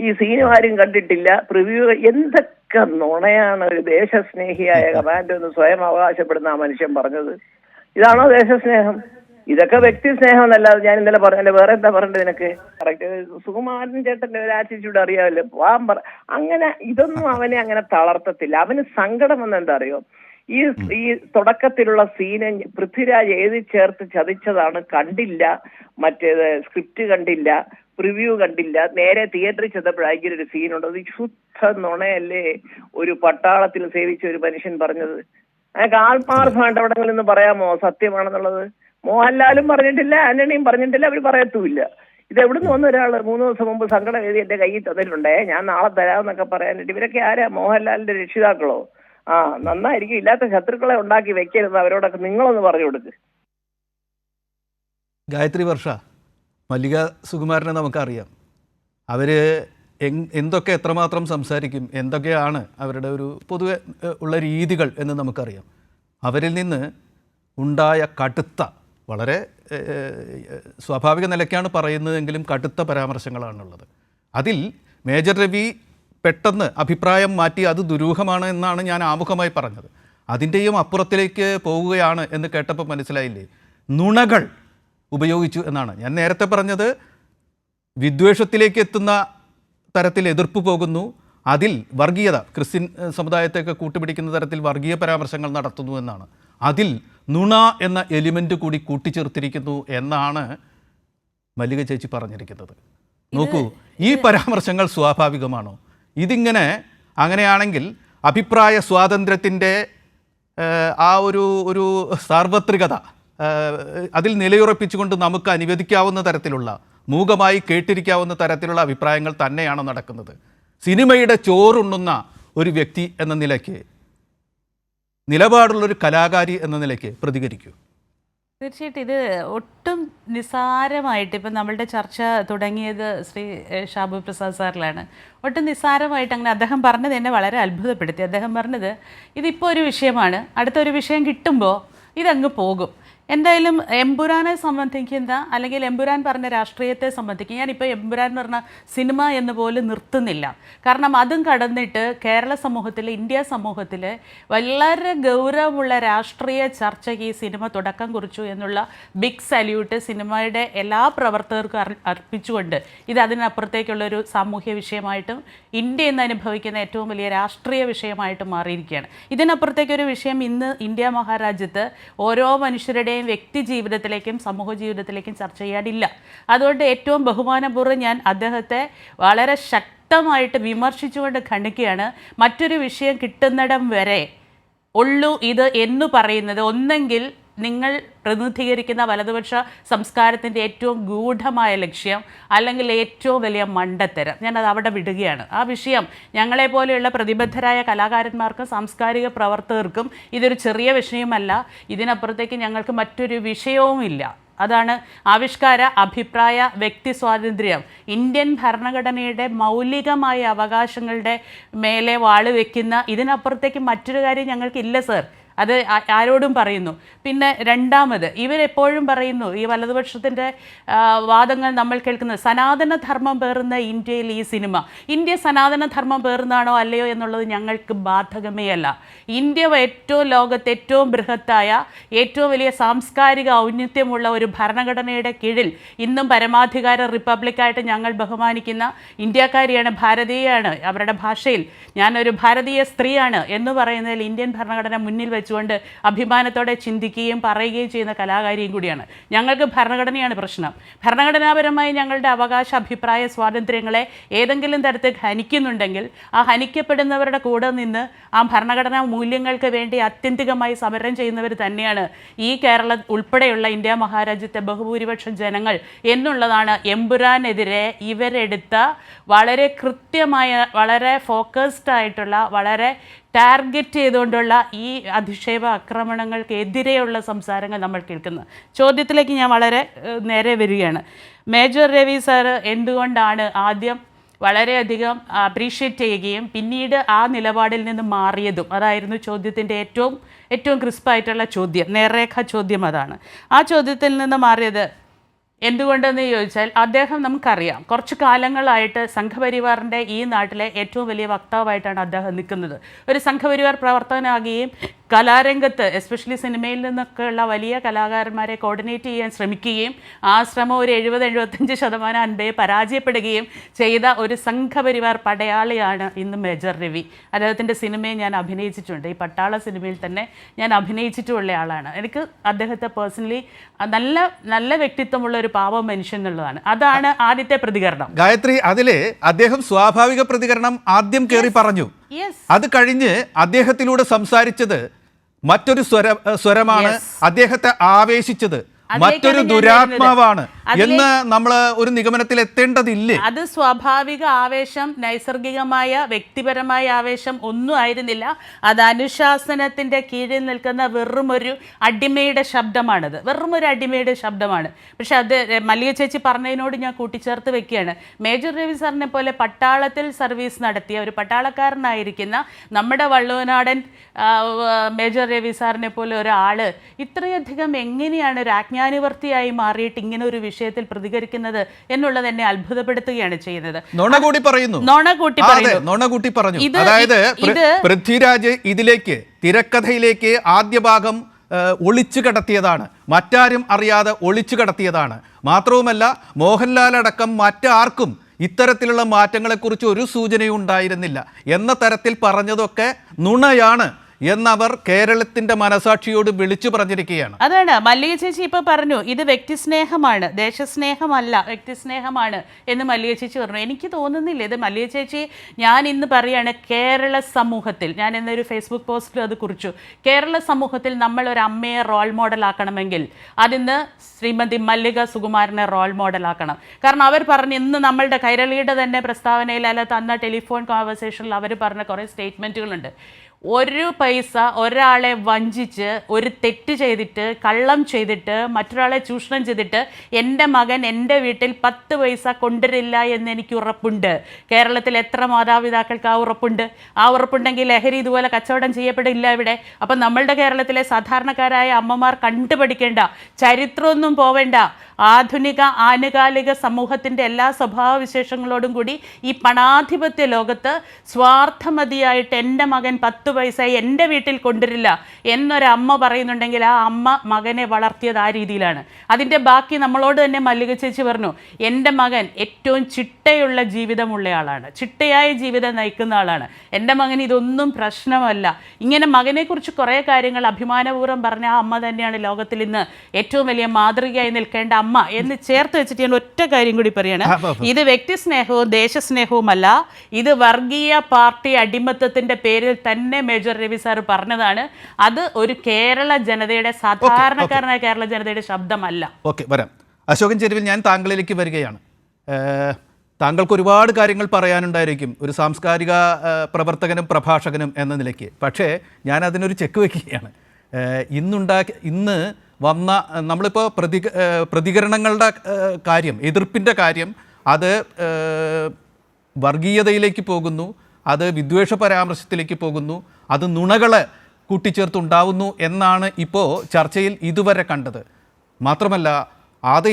ഈ സീനും ആരും കണ്ടിട്ടില്ല, പ്രിവ്യൂ. എന്തൊക്കെ നുണയാണ് ഒരു ദേശസ്നേഹിയായ കമാൻഡോ എന്ന് സ്വയം അവകാശപ്പെടുന്ന ആ മനുഷ്യൻ പറഞ്ഞത്. ഇതാണോ ദേശസ്നേഹം? ഇതൊക്കെ വ്യക്തി സ്നേഹം എന്നല്ലാതെ ഞാൻ ഇന്നലെ പറഞ്ഞല്ലേ, വേറെ എന്താ പറയേണ്ടത് നിനക്ക്? കറക്റ്റ് സുകുമാരൻ ചേട്ടന്റെ ഒരു ആറ്റിറ്റ്യൂഡ് അറിയാമല്ലോ. അങ്ങനെ ഇതൊന്നും അവനെ അങ്ങനെ തളർത്തത്തില്ല. അവന് സങ്കടം വന്ന എന്താ അറിയോ, ഈ തുടക്കത്തിലുള്ള സീന് പൃഥ്വിരാജ് എഴുതി ചേർത്ത് ചതിച്ചതാണ്. കണ്ടില്ല, മറ്റേത് സ്ക്രിപ്റ്റ് കണ്ടില്ല, പ്രിവ്യൂ കണ്ടില്ല, നേരെ തിയേറ്ററിൽ ചെന്നപ്പോഴായിരിക്കും ഒരു സീനുണ്ട്. അത് ശുദ്ധ നുണയല്ലേ ഒരു പട്ടാളത്തിൽ സേവിച്ച ഒരു മനുഷ്യൻ പറഞ്ഞത്? അയാൾക്ക് ആത്മാർത്ഥമായിട്ട് എവിടെങ്കിലും ഒന്ന് പറയാമോ സത്യമാണെന്നുള്ളത്? മോഹൻലാലും പറഞ്ഞിട്ടില്ല, ആന്റണിയും പറഞ്ഞിട്ടില്ല, അവർ പറയത്തുമില്ല. ഇത് എവിടുന്ന് വന്ന ഒരാൾ 3 ദിവസം മുമ്പ് സങ്കടം എഴുതി എന്റെ കയ്യിൽ തന്നിട്ടുണ്ടേ, ഞാൻ നാളെ തരാമെന്നൊക്കെ പറയാനായിട്ട്. ഇവരൊക്കെ ആരാ? മോഹൻലാലിന്റെ രക്ഷിതാക്കളോ? നന്നായിരിക്കും. ഇല്ലാത്ത ശത്രുക്കളെ ഉണ്ടാക്കി വെക്കരുത്, അവരോടൊക്കെ നിങ്ങളൊന്ന് പറഞ്ഞു കൊടുക്ക്. ഗായത്രി വർഷ, മല്ലിക സുകുമാരനെ നമുക്കറിയാം. അവർ എന്തൊക്കെ എത്രമാത്രം സംസാരിക്കും, എന്തൊക്കെയാണ് അവരുടെ ഒരു പൊതുവെ ഉള്ള രീതികൾ എന്ന് നമുക്കറിയാം. അവരിൽ നിന്ന് ഉണ്ടായ കടുത്ത, വളരെ സ്വാഭാവിക നിലയ്ക്കാണ് പറയുന്നതെങ്കിലും കടുത്ത പരാമർശങ്ങളാണുള്ളത്. അതിൽ മേജർ രവി പെട്ടെന്ന് അഭിപ്രായം മാറ്റി അത് ദുരൂഹമാണ് എന്നാണ് ഞാൻ ആമുഖമായി പറഞ്ഞത്. അതിൻ്റെയും അപ്പുറത്തിലേക്ക് പോവുകയാണ് എന്ന് കേട്ടപ്പോൾ മനസ്സിലായില്ലേ, നുണകൾ ഉപയോഗിച്ചു എന്നാണ്. ഞാൻ നേരത്തെ പറഞ്ഞത് വിദ്വേഷത്തിലേക്ക് എത്തുന്ന തരത്തിൽ എതിർപ്പ് പോകുന്നു, അതിൽ വർഗീയത, ക്രിസ്ത്യൻ സമുദായത്തെയൊക്കെ കൂട്ടുപിടിക്കുന്ന തരത്തിൽ വർഗീയ പരാമർശങ്ങൾ നടത്തുന്നു എന്നാണ്. അതിൽ നുണ എന്ന എലിമെൻ്റ് കൂടി കൂട്ടിച്ചേർത്തിരിക്കുന്നു എന്നാണ് മല്ലിക ചേച്ചി പറഞ്ഞിരിക്കുന്നത്. നോക്കൂ, ഈ പരാമർശങ്ങൾ സ്വാഭാവികമാണോ? ഇതിങ്ങനെ അങ്ങനെയാണെങ്കിൽ അഭിപ്രായ സ്വാതന്ത്ര്യത്തിൻ്റെ ആ ഒരു സാർവത്രികത അതിൽ നിലയുറപ്പിച്ചുകൊണ്ട് നമുക്ക് അനുവദിക്കാവുന്ന തരത്തിലുള്ള, മൂകമായി കേട്ടിരിക്കാവുന്ന തരത്തിലുള്ള അഭിപ്രായങ്ങൾ തന്നെയാണ് നടക്കുന്നത്. സിനിമയുടെ ചോറുണ്ണുന്ന ഒരു വ്യക്തി എന്ന നിലയ്ക്ക്, നിലപാടുള്ളൊരു കലാകാരി എന്ന നിലയ്ക്ക് പ്രതികരിക്കൂ. തീർച്ചയായിട്ടും ഇത് ഒട്ടും നിസ്സാരമായിട്ട്, ഇപ്പം നമ്മളുടെ ചർച്ച തുടങ്ങിയത് ശ്രീ ഷാബു പ്രസാദ് സാറിലാണ്. ഒട്ടും നിസ്സാരമായിട്ട് അങ്ങനെ അദ്ദേഹം പറഞ്ഞത് എന്നെ വളരെ അത്ഭുതപ്പെടുത്തി. അദ്ദേഹം പറഞ്ഞത് ഇതിപ്പോൾ ഒരു വിഷയമാണ്, അടുത്തൊരു വിഷയം കിട്ടുമ്പോൾ ഇതങ്ങ് പോകും. എന്തായാലും എമ്പുരാനെ സംബന്ധിക്കുന്ന, അല്ലെങ്കിൽ എമ്പുരാൻ പറഞ്ഞ രാഷ്ട്രീയത്തെ സംബന്ധിക്കുന്ന, ഞാനിപ്പോൾ എമ്പുരാൻ എന്ന് പറഞ്ഞ സിനിമ എന്ന് പോലും നിർത്തുന്നില്ല. കാരണം അതും കടന്നിട്ട് കേരള സമൂഹത്തിൽ, ഇന്ത്യ സമൂഹത്തിൽ വളരെ ഗൗരവമുള്ള രാഷ്ട്രീയ ചർച്ചയ്ക്ക് ഈ സിനിമ തുടക്കം കുറിച്ചു എന്നുള്ള ബിഗ് സല്യൂട്ട് സിനിമയുടെ എല്ലാ പ്രവർത്തകർക്കും അർപ്പിച്ചുകൊണ്ട് ഇത് അതിനപ്പുറത്തേക്കുള്ളൊരു സാമൂഹ്യ വിഷയമായിട്ടും ഇന്ത്യ ഇന്ന് അനുഭവിക്കുന്ന ഏറ്റവും വലിയ രാഷ്ട്രീയ വിഷയമായിട്ടും മാറിയിരിക്കുകയാണ്. ഇതിനപ്പുറത്തേക്കൊരു വിഷയം ഇന്ന് ഇന്ത്യ മഹാരാജ്യത്ത് ഓരോ മനുഷ്യരുടെയും വ്യക്തി ജീവിതത്തിലേക്കും സമൂഹ ജീവിതത്തിലേക്കും ചർച്ച ചെയ്യാനില്ല. അതുകൊണ്ട് ഏറ്റവും ബഹുമാനപൂർവ്വം ഞാൻ അദ്ദേഹത്തെ വളരെ ശക്തമായിട്ട് വിമർശിച്ചുകൊണ്ട് ഖണ്ഡിക്കുകയാണ്. മറ്റൊരു വിഷയം കിട്ടുന്നിടം വരെ ഉള്ളൂ ഇത് എന്ന് പറയുന്നത് ഒന്നെങ്കിൽ നിങ്ങൾ പ്രതിനിധീകരിക്കുന്ന വലതുപക്ഷ സംസ്കാരത്തിൻ്റെ ഏറ്റവും ഗൂഢമായ ലക്ഷ്യം, അല്ലെങ്കിൽ ഏറ്റവും വലിയ മണ്ടത്തരം. ഞാനത് അവിടെ വിടുകയാണ്. ആ വിഷയം ഞങ്ങളെപ്പോലെയുള്ള പ്രതിബദ്ധരായ കലാകാരന്മാർക്കും സാംസ്കാരിക പ്രവർത്തകർക്കും ഇതൊരു ചെറിയ വിഷയമല്ല. ഇതിനപ്പുറത്തേക്ക് ഞങ്ങൾക്ക് മറ്റൊരു വിഷയവുമില്ല. അതാണ് ആവിഷ്കാര, അഭിപ്രായ, വ്യക്തി സ്വാതന്ത്ര്യം, ഇന്ത്യൻ ഭരണഘടനയുടെ മൗലികമായ അവകാശങ്ങളുടെ മേലെ വാള് വയ്ക്കുന്ന, ഇതിനപ്പുറത്തേക്ക് മറ്റൊരു കാര്യം ഞങ്ങൾക്കില്ല സർ. അത് ആരോടും പറയുന്നു. പിന്നെ രണ്ടാമത്, ഇവരെപ്പോഴും പറയുന്നു, ഈ വലതുപക്ഷത്തിൻ്റെ വാദങ്ങൾ നമ്മൾ കേൾക്കുന്നത്, സനാതനധർമ്മം പേറുന്ന ഇന്ത്യയിൽ ഈ സിനിമ, ഇന്ത്യ സനാതനധർമ്മം പേറുന്നതാണോ അല്ലയോ എന്നുള്ളത് ഞങ്ങൾക്ക് ബാധകമേ അല്ല. ഇന്ത്യ ഏറ്റവും ലോകത്തെ ഏറ്റവും ബൃഹത്തായ, ഏറ്റവും വലിയ സാംസ്കാരിക ഔന്നത്യമുള്ള ഒരു ഭരണഘടനയുടെ കീഴിൽ ഇന്നും പരമാധികാര റിപ്പബ്ലിക്കായിട്ട് ഞങ്ങൾ ബഹുമാനിക്കുന്ന ഇന്ത്യക്കാരിയാണ്, ഭാരതീയയാണ്. അവരുടെ ഭാഷയിൽ ഞാനൊരു ഭാരതീയ സ്ത്രീയാണ് എന്ന് പറയുന്നതിൽ ഇന്ത്യൻ ഭരണഘടന മുന്നിൽ വെച്ചുകൊണ്ട് അഭിമാനത്തോടെ ചിന്തിക്കുകയും പറയുകയും ചെയ്യുന്ന കലാകാരിയും കൂടിയാണ്. ഞങ്ങൾക്ക് ഭരണഘടനയാണ് പ്രശ്നം. ഭരണഘടനാപരമായി ഞങ്ങളുടെ അവകാശ, അഭിപ്രായ സ്വാതന്ത്ര്യങ്ങളെ ഏതെങ്കിലും തരത്തിൽ ഹനിക്കുന്നുണ്ടെങ്കിൽ ആ ഹനിക്കപ്പെടുന്നവരുടെ കൂടെ നിന്ന് ആ ഭരണഘടനാ മൂല്യങ്ങൾക്ക് വേണ്ടി ആത്യന്തികമായി സമരം ചെയ്യുന്നവർ തന്നെയാണ് ഈ കേരളം ഉൾപ്പെടെയുള്ള ഇന്ത്യ മഹാരാജ്യത്തെ ബഹുഭൂരിപക്ഷം ജനങ്ങൾ എന്നുള്ളതാണ് എമ്പുരാനെതിരെ ഇവരെടുത്ത വളരെ കൃത്യമായ, വളരെ ഫോക്കസ്ഡ് ആയിട്ടുള്ള, വളരെ ടാർഗറ്റ് ചെയ്തുകൊണ്ടുള്ള ഈ അധിക്ഷേപ ആക്രമണങ്ങൾക്കെതിരെയുള്ള സംസാരങ്ങൾ നമ്മൾ കേൾക്കുന്നത്. ചോദ്യത്തിലേക്ക് ഞാൻ വളരെ നേരെ വരികയാണ്. മേജർ രവി സാർ എന്തുകൊണ്ടാണ് ആദ്യം വളരെയധികം അപ്രീഷിയേറ്റ് ചെയ്യുകയും പിന്നീട് ആ നിലപാടിൽ നിന്ന് മാറിയതും? അതായിരുന്നു ചോദ്യത്തിൻ്റെ ഏറ്റവും ക്രിസ്പായിട്ടുള്ള ചോദ്യം, നേർരേഖ ചോദ്യം അതാണ്. ആ ചോദ്യത്തിൽ നിന്ന് മാറിയത് എന്തുകൊണ്ടെന്ന് ചോദിച്ചാൽ, അദ്ദേഹം നമുക്കറിയാം കുറച്ച് കാലങ്ങളായിട്ട് സംഘപരിവാറിൻ്റെ ഈ നാട്ടിലെ ഏറ്റവും വലിയ വക്താവായിട്ടാണ് അദ്ദേഹം നിൽക്കുന്നത്. ഒരു സംഘപരിവാർ പ്രവർത്തകനാകുകയും കലാരംഗത്ത് എസ്പെഷ്യലി സിനിമയിൽ നിന്നൊക്കെയുള്ള വലിയ കലാകാരന്മാരെ കോർഡിനേറ്റ് ചെയ്യാൻ ശ്രമിക്കുകയും ആ ശ്രമം ഒരു 70-75% അൻപേ പരാജയപ്പെടുകയും ചെയ്ത ഒരു സംഘപരിവാർ പടയാളിയാണ് ഇന്ന് മേജർ രവി. അദ്ദേഹത്തിൻ്റെ സിനിമയെ ഞാൻ അഭിനയിച്ചിട്ടുണ്ട്. ഈ പട്ടാള സിനിമയിൽ തന്നെ ഞാൻ അഭിനയിച്ചിട്ടുള്ള ആളാണ്. എനിക്ക് അദ്ദേഹത്തെ പേഴ്സണലി നല്ല വ്യക്തിത്വമുള്ള ഒരു പാവ മനുഷ്യൻ എന്നുള്ളതാണ്. അതാണ് ആദ്യത്തെ പ്രതികരണം. ഗായത്രി, അതിലെ അദ്ദേഹം സ്വാഭാവിക പ്രതികരണം ആദ്യം കയറി പറഞ്ഞു. അത് കഴിഞ്ഞ് അദ്ദേഹത്തിലൂടെ സംസാരിച്ചത് മറ്റൊരു സ്വരമാണ്. അദ്ദേഹത്തെ ആവേശിച്ചത് മറ്റൊരു ദുരാത്മാവാണ് എന്ന് നമ്മൾ ഒരു നിഗമനത്തിൽ എത്തേണ്ടതില്ലേ? അത് സ്വാഭാവിക ആവേശം, നൈസർഗികമായ വ്യക്തിപരമായ ആവേശം ഒന്നും ആയിരുന്നില്ല. അത് അനുശാസനത്തിന്റെ കീഴിൽ നിൽക്കുന്ന വെറുമൊരു അടിമയുടെ ശബ്ദമാണത്, വെറുമൊരു അടിമയുടെ ശബ്ദമാണ്. പക്ഷെ അത് മല്ലിക ചേച്ചി പറഞ്ഞതിനോട് ഞാൻ കൂട്ടിച്ചേർത്ത് വെക്കുകയാണ്. മേജർ രവി സാറിനെ പോലെ പട്ടാളത്തിൽ സർവീസ് നടത്തിയ ഒരു പട്ടാളക്കാരനായിരിക്കുന്ന നമ്മുടെ വള്ളുവനാടൻ മേജർ രവി സാറിനെ പോലെ ഒരാൾ ഇത്രയധികം എങ്ങനെയാണ് ഒരു ആജ്ഞാനുവർത്തിയായി മാറിയിട്ട് ഇങ്ങനെ ഒരു വിഷയത്തിൽ പ്രതികരിക്കുന്നത് എന്നുള്ളത് എന്നെ അത്ഭുതപ്പെടുത്തുകയാണ് ചെയ്യുന്നത്. നുണ കൂട്ടി പറഞ്ഞു. അതായത് പൃഥ്വിരാജ് ഇതിലേക്ക് തിരക്കഥയിലേക്ക് ആദ്യ ഭാഗം ഒളിച്ചു കടത്തിയതാണ്, മറ്റാരും അറിയാതെ ഒളിച്ചു കടത്തിയതാണ്. മാത്രവുമല്ല, മോഹൻലാൽ അടക്കം മറ്റാർക്കും ഇത്തരത്തിലുള്ള മാറ്റങ്ങളെക്കുറിച്ച് ഒരു സൂചനയും ഉണ്ടായിരുന്നില്ല എന്ന തരത്തിൽ പറഞ്ഞതൊക്കെ നുണയാണ് എന്നവർ കേരളത്തിന്റെ മനസാക്ഷിയോട് വിളിച്ചു പറഞ്ഞിരിക്കുകയാണ്. അതാണ് മല്ലിക ചേച്ചി ഇപ്പൊ പറഞ്ഞു, ഇത് വ്യക്തിസ്നേഹമാണ്, ദേശസ്നേഹമല്ല, വ്യക്തിസ്നേഹമാണ് എന്ന് മല്ലിക ചേച്ചി പറഞ്ഞു. എനിക്ക് തോന്നുന്നില്ല ഇത് മല്ലിക ചേച്ചി. ഞാൻ ഇന്ന് പറയാണ്, കേരള സമൂഹത്തിൽ, ഞാൻ ഇന്നൊരു ഫേസ്ബുക്ക് പോസ്റ്റിൽ അത് കുറിച്ചു, കേരള സമൂഹത്തിൽ നമ്മൾ ഒരു അമ്മയെ റോൾ മോഡൽ ആക്കണമെങ്കിൽ അതിന്ന് ശ്രീമതി മല്ലിക സുകുമാരനെ റോൾ മോഡൽ ആക്കണം. കാരണം അവർ പറഞ്ഞു, ഇന്ന് നമ്മളുടെ കൈരളിയുടെ തന്നെ പ്രസ്താവനയിൽ അല്ല തന്ന ടെലിഫോൺ കോൺവെർസേഷനിൽ അവർ പറഞ്ഞ കുറേ സ്റ്റേറ്റ്മെൻറ്റുകളുണ്ട്. ഒരു പൈസ ഒരാളെ വഞ്ചിച്ച്, ഒരു തെറ്റ് ചെയ്തിട്ട്, കള്ളം ചെയ്തിട്ട്, മറ്റൊരാളെ ചൂഷണം ചെയ്തിട്ട് എൻ്റെ മകൻ എൻ്റെ വീട്ടിൽ 10 പൈസ കൊണ്ടുവരില്ല എന്ന് എനിക്ക് ഉറപ്പുണ്ട്. കേരളത്തിൽ എത്ര മാതാപിതാക്കൾക്ക് ആ ഉറപ്പുണ്ട്? ആ ഉറപ്പുണ്ടെങ്കിൽ ലഹരി ഇതുപോലെ കച്ചവടം ചെയ്യപ്പെടില്ല ഇവിടെ. അപ്പം നമ്മളുടെ കേരളത്തിലെ സാധാരണക്കാരായ അമ്മമാർ കണ്ടുപഠിക്കേണ്ട, ചരിത്രമൊന്നും പോവേണ്ട, ആധുനിക ആനുകാലിക സമൂഹത്തിൻ്റെ എല്ലാ സ്വഭാവവിശേഷങ്ങളോടും കൂടി ഈ പണാധിപത്യ ലോകത്ത് സ്വാർത്ഥമതിയായിട്ട് എൻ്റെ മകൻ 10 പൈസ എൻ്റെ വീട്ടിൽ കൊണ്ടുവരില്ല എന്നൊരമ്മ പറയുന്നുണ്ടെങ്കിൽ ആ അമ്മ മകനെ വളർത്തിയത് ആ രീതിയിലാണ്. അതിൻ്റെ ബാക്കി നമ്മളോട് തന്നെ മല്ലിക ചേച്ചി പറഞ്ഞു, എൻ്റെ മകൻ ഏറ്റവും ചിട്ടയുള്ള ജീവിതമുള്ള ആളാണ്, ചിട്ടയായ ജീവിതം നയിക്കുന്ന ആളാണ്, എൻ്റെ മകൻ ഇതൊന്നും പ്രശ്നമല്ല. ഇങ്ങനെ മകനെക്കുറിച്ച് കുറേ കാര്യങ്ങൾ അഭിമാനപൂർവ്വം പറഞ്ഞ ആ അമ്മ തന്നെയാണ് ലോകത്തിൽ ഇന്ന് ഏറ്റവും വലിയ മാതൃകയായി നിൽക്കേണ്ട അമ്മ എന്ന് ചേർത്ത് വെച്ചിട്ട് ഞാൻ ഒറ്റ കാര്യം കൂടി പറയാണ്. ഇത് വ്യക്തിസ്നേഹവും ദേശസ്നേഹവുമല്ല, ഇത് വർഗീയ പാർട്ടി അടിമത്തത്തിന്റെ പേരിൽ തന്നെ മേജർ രവി സാർ പറഞ്ഞതാണ്. അത് ഒരു കേരള ജനതയുടെ, സാധാരണക്കാരനായ കേരള ജനതയുടെ ശബ്ദമല്ല. ഓക്കെ, വരാം. അശോകൻ ചെരുവിൽ, ഞാൻ താങ്കളിലേക്ക് വരികയാണ്. താങ്കൾക്ക് ഒരുപാട് കാര്യങ്ങൾ പറയാനുണ്ടായിരിക്കും ഒരു സാംസ്കാരിക പ്രവർത്തകനും പ്രഭാഷകനും എന്ന നിലയ്ക്ക്. പക്ഷേ ഞാൻ അതിനൊരു ചെക്ക് വയ്ക്കുകയാണ്. ഇന്ന് വന്ന നമ്മളിപ്പോൾ പ്രതികരണങ്ങളുടെ കാര്യം, എതിർപ്പിൻ്റെ കാര്യം, അത് വർഗീയതയിലേക്ക് പോകുന്നു, അത് വിദ്വേഷ പരാമർശത്തിലേക്ക് പോകുന്നു, അത് നുണകളെ കൂട്ടിച്ചേർത്തുണ്ടാവുന്നു എന്നാണ് ഇപ്പോൾ ചർച്ചയിൽ ഇതുവരെ കണ്ടത്. മാത്രമല്ല, അത്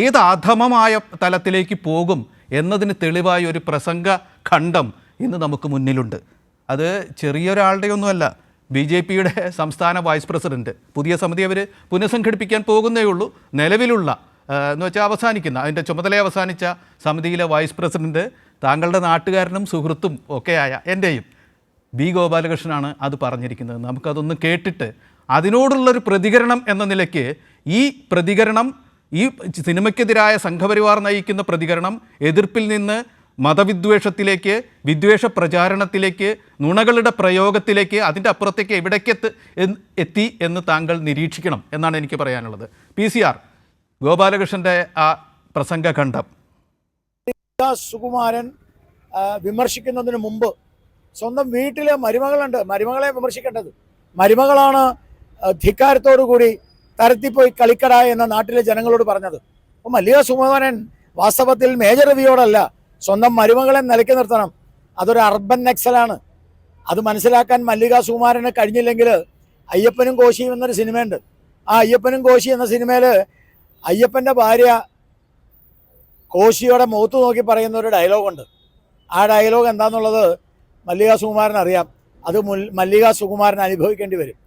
ഏത് അധമമായ തലത്തിലേക്ക് പോകും എന്നതിന് തെളിവായ ഒരു പ്രസംഗ ഖണ്ഡം ഇന്ന് നമുക്ക് മുന്നിലുണ്ട്. അത് ചെറിയൊരാളുടെയൊന്നുമല്ല, BJPയുടെ സംസ്ഥാന വൈസ് പ്രസിഡന്റ്. പുതിയ സമിതി അവർ പുനഃസംഘടിപ്പിക്കാൻ പോകുന്നേ ഉള്ളൂ. നിലവിലുള്ള എന്ന് വെച്ചാൽ അവസാനിക്കുന്ന, അതിൻ്റെ ചുമതല അവസാനിച്ച സമിതിയിലെ വൈസ് പ്രസിഡന്റ് താങ്കളുടെ നാട്ടുകാരനും സുഹൃത്തും ഒക്കെയായ എൻ്റെയും B. ഗോപാലകൃഷ്ണനാണ് അത് പറഞ്ഞിരിക്കുന്നത്. നമുക്കതൊന്ന് കേട്ടിട്ട് അതിനോടുള്ളൊരു പ്രതികരണം എന്ന നിലയ്ക്ക് ഈ പ്രതികരണം, ഈ സിനിമയ്ക്കെതിരായ സംഘപരിവാർ നയിക്കുന്ന പ്രതികരണം എതിർപ്പിൽ നിന്ന് മതവിദ്വേഷത്തിലേക്ക്, വിദ്വേഷ പ്രചാരണത്തിലേക്ക്, നുണകളുടെ പ്രയോഗത്തിലേക്ക്, അതിൻ്റെ അപ്പുറത്തേക്ക് എവിടേക്ക് എത്തി എന്ന് താങ്കൾ നിരീക്ഷിക്കണം എന്നാണ് എനിക്ക് പറയാനുള്ളത്. PCR ഗോപാലകൃഷ്ണൻ്റെ ആ പ്രസംഗഖണ്ഡം. സുകുമാരൻ വിമർശിക്കുന്നതിന് മുമ്പ് സ്വന്തം വീട്ടിൽ മരുമകളുണ്ട്, മരുമകളെ വിമർശിക്കേണ്ടത്. മരുമകളാണ് ധിക്കാരത്തോടു കൂടി തരത്തിപ്പോയി കളിക്കട എന്ന നാട്ടിലെ ജനങ്ങളോട് പറഞ്ഞത്. അപ്പോൾ മല്ലിക സുകുമാരൻ വാസ്തവത്തിൽ മേജർ രവിയോടല്ല, സ്വന്തം മരുമകളെ നിലയ്ക്ക് നിർത്തണം. അതൊരു അർബൻ നക്സലാണ്. അത് മനസ്സിലാക്കാൻ മല്ലിക സുകുമാരന് കഴിഞ്ഞില്ലെങ്കിൽ അയ്യപ്പനും കോശിയും എന്നൊരു സിനിമയുണ്ട്. ആ അയ്യപ്പനും കോശി എന്ന സിനിമയിൽ അയ്യപ്പൻ്റെ ഭാര്യ കോശിയുടെ മുഖത്ത് നോക്കി പറയുന്ന ഒരു ഡയലോഗുണ്ട്. ആ ഡയലോഗ് എന്താണെന്നുള്ളത് മല്ലിക സുകുമാരൻ അറിയാം. അത് മല്ലിക സുകുമാരൻ അനുഭവിക്കേണ്ടി വരും.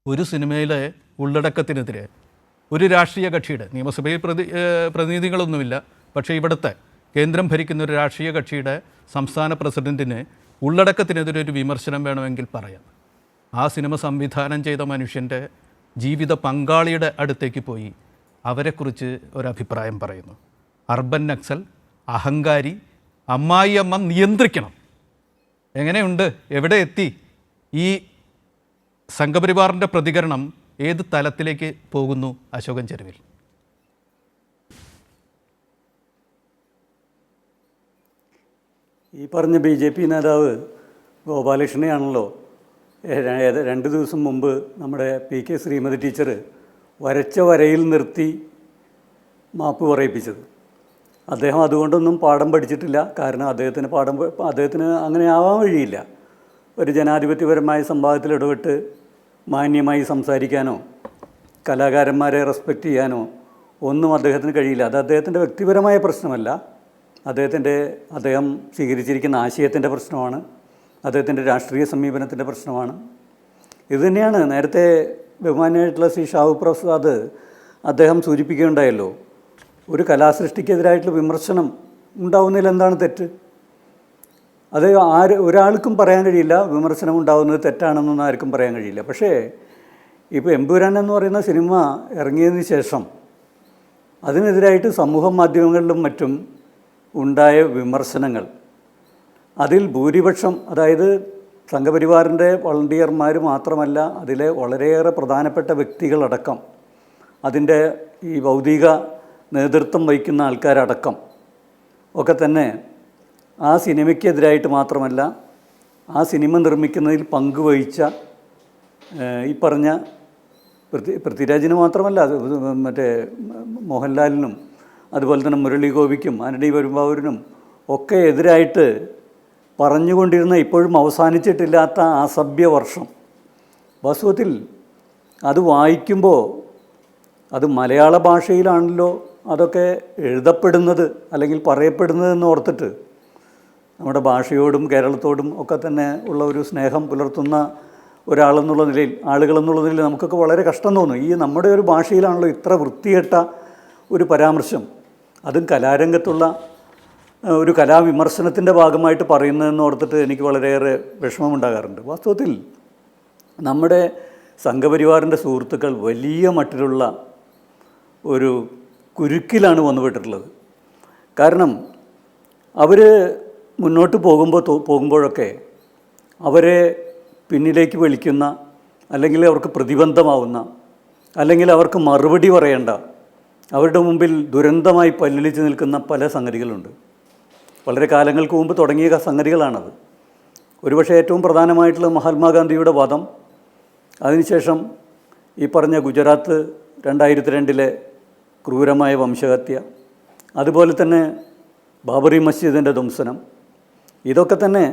ഒരു സിനിമയിലെ ഉള്ളടക്കത്തിനെതിരെ ഒരു രാഷ്ട്രീയ കക്ഷിയുടെ, നിയമസഭയിൽ പ്രതിനിധികളൊന്നുമില്ല, പക്ഷേ ഇവിടുത്തെ കേന്ദ്രം ഭരിക്കുന്ന ഒരു രാഷ്ട്രീയ കക്ഷിയുടെ സംസ്ഥാന പ്രസിഡന്റിന് ഉള്ളടക്കത്തിനെതിരെ ഒരു വിമർശനം വേണമെങ്കിൽ പറയാം. ആ സിനിമ സംവിധാനം ചെയ്ത മനുഷ്യൻ്റെ ജീവിത പങ്കാളിയുടെ അടുത്തേക്ക് പോയി അവരെക്കുറിച്ച് ഒരഭിപ്രായം പറയുന്നു. അർബൻ നക്സൽ, അഹങ്കാരി, അമ്മായിയമ്മ നിയന്ത്രിക്കണം. എങ്ങനെയുണ്ട്? എവിടെ എത്തി? ഈ സംഘപരിവാറിൻ്റെ പ്രതികരണം ഏത് തലത്തിലേക്ക് പോകുന്നു? അശോകൻ ചെരുവിൽ. ഈ പറഞ്ഞ BJP നേതാവ് ഗോപാലകൃഷ്ണനെയാണല്ലോ 2 ദിവസം മുമ്പ് നമ്മുടെ PK ശ്രീമതി ടീച്ചർ വരച്ച വരയിൽ നിർത്തി മാപ്പ് പറയിപ്പിച്ചത്. അദ്ദേഹം അതുകൊണ്ടൊന്നും പാഠം പഠിച്ചിട്ടില്ല. കാരണം അദ്ദേഹത്തിന് അങ്ങനെ ആവാൻ വഴിയില്ല. ഒരു ജനാധിപത്യപരമായ സംവാദത്തിൽ ഇടപെട്ട് മാന്യമായി സംസാരിക്കാനോ കലാകാരന്മാരെ റെസ്പെക്റ്റ് ചെയ്യാനോ ഒന്നും അദ്ദേഹത്തിന് കഴിയില്ല. അത് അദ്ദേഹത്തിൻ്റെ വ്യക്തിപരമായ പ്രശ്നമല്ല, അദ്ദേഹം സ്വീകരിച്ചിരിക്കുന്ന ആശയത്തിൻ്റെ പ്രശ്നമാണ്, അദ്ദേഹത്തിൻ്റെ രാഷ്ട്രീയ സമീപനത്തിൻ്റെ പ്രശ്നമാണ്. ഇതുതന്നെയാണ് നേരത്തെ ബഹുമാന്യനായിട്ടുള്ള ശ്രീ ഷാഹു പ്രസാദ് അദ്ദേഹം സൂചിപ്പിക്കുകയുണ്ടായല്ലോ, ഒരു കലാസൃഷ്ടിക്കെതിരായിട്ടുള്ള വിമർശനം ഉണ്ടാവുന്നതിൽ എന്താണ് തെറ്റ്? അത് ഒരാൾക്കും പറയാൻ കഴിയില്ല വിമർശനം ഉണ്ടാവുന്നത് തെറ്റാണെന്നൊന്നും ആർക്കും പറയാൻ കഴിയില്ല. പക്ഷേ ഇപ്പോൾ എമ്പുരാൻ എന്ന് പറയുന്ന സിനിമ ഇറങ്ങിയതിന് ശേഷം അതിനെതിരായിട്ട് സമൂഹ മാധ്യമങ്ങളിലും മറ്റും ഉണ്ടായ വിമർശനങ്ങൾ, അതിൽ ഭൂരിപക്ഷം, അതായത് സംഘപരിവാറിൻ്റെ വളണ്ടിയർമാർ മാത്രമല്ല, അതിലെ വളരെയേറെ പ്രധാനപ്പെട്ട വ്യക്തികളടക്കം, അതിൻ്റെ ഈ ഭൗതിക നേതൃത്വം വഹിക്കുന്ന ആൾക്കാരടക്കം ഒക്കെ തന്നെ ആ സിനിമയ്ക്കെതിരായിട്ട് മാത്രമല്ല, ആ സിനിമ നിർമ്മിക്കുന്നതിൽ പങ്കുവഹിച്ച ഈ പറഞ്ഞ പൃഥ്വിരാജിന് മാത്രമല്ല, മറ്റേ മോഹൻലാലിനും അതുപോലെ തന്നെ മുരളി ഗോപിക്കും ആന്റണി പെരുമ്പാവൂരിനും ഒക്കെ എതിരായിട്ട് പറഞ്ഞുകൊണ്ടിരുന്ന, ഇപ്പോഴും അവസാനിച്ചിട്ടില്ലാത്ത അസഭ്യവർഷം, വാസ്തവത്തിൽ അത് വായിക്കുമ്പോൾ അത് മലയാള ഭാഷയിലാണല്ലോ അതൊക്കെ എഴുതപ്പെടുന്നത് അല്ലെങ്കിൽ പറയപ്പെടുന്നതെന്ന് ഓർത്തിട്ട് നമ്മുടെ ഭാഷയോടും കേരളത്തോടും ഒക്കെ തന്നെ ഉള്ള ഒരു സ്നേഹം പുലർത്തുന്ന ഒരാളെന്നുള്ള നിലയിൽ, ആളുകളെന്നുള്ള നിലയിൽ നമുക്കൊക്കെ വളരെ കഷ്ടം തോന്നും. ഈ നമ്മുടെ ഒരു ഭാഷയിലാണല്ലോ ഇത്ര വൃത്തികെട്ട ഒരു പരാമർശം, അതും കലാരംഗത്തുള്ള ഒരു കലാവിമർശനത്തിൻ്റെ ഭാഗമായിട്ട് പറയുന്നതെന്ന് ഓർത്തിട്ട് എനിക്ക് വളരെയേറെ വിഷമമുണ്ടാകാറുണ്ട്. വാസ്തവത്തിൽ നമ്മുടെ സംഘപരിവാറിൻ്റെ സുഹൃത്തുക്കൾ വലിയ മട്ടിലുള്ള ഒരു കുരുക്കിലാണ് വന്നുപെട്ടിട്ടുള്ളത്. കാരണം അവർ മുന്നോട്ട് പോകുമ്പോഴൊക്കെ അവരെ പിന്നിലേക്ക് വലിക്കുന്ന, അല്ലെങ്കിൽ അവർക്ക് പ്രതിബന്ധമാവുന്ന, അല്ലെങ്കിൽ അവർക്ക് മറുപടി പറയേണ്ട, അവരുടെ മുമ്പിൽ ദുരന്തമായി പല്ലിളിച്ച് നിൽക്കുന്ന പല സംഗതികളുണ്ട്. വളരെ കാലങ്ങൾക്ക് മുമ്പ് തുടങ്ങിയ സംഗതികളാണത്. ഒരുപക്ഷെ ഏറ്റവും പ്രധാനമായിട്ടുള്ള മഹാത്മാഗാന്ധിയുടെ വധം, അതിനുശേഷം ഈ പറഞ്ഞ ഗുജറാത്ത് 2002 ക്രൂരമായ വംശഹത്യ, അതുപോലെ തന്നെ ബാബറി മസ്ജിദിൻ്റെ ധ്വംസനം, ഇതൊക്കെ തന്നെ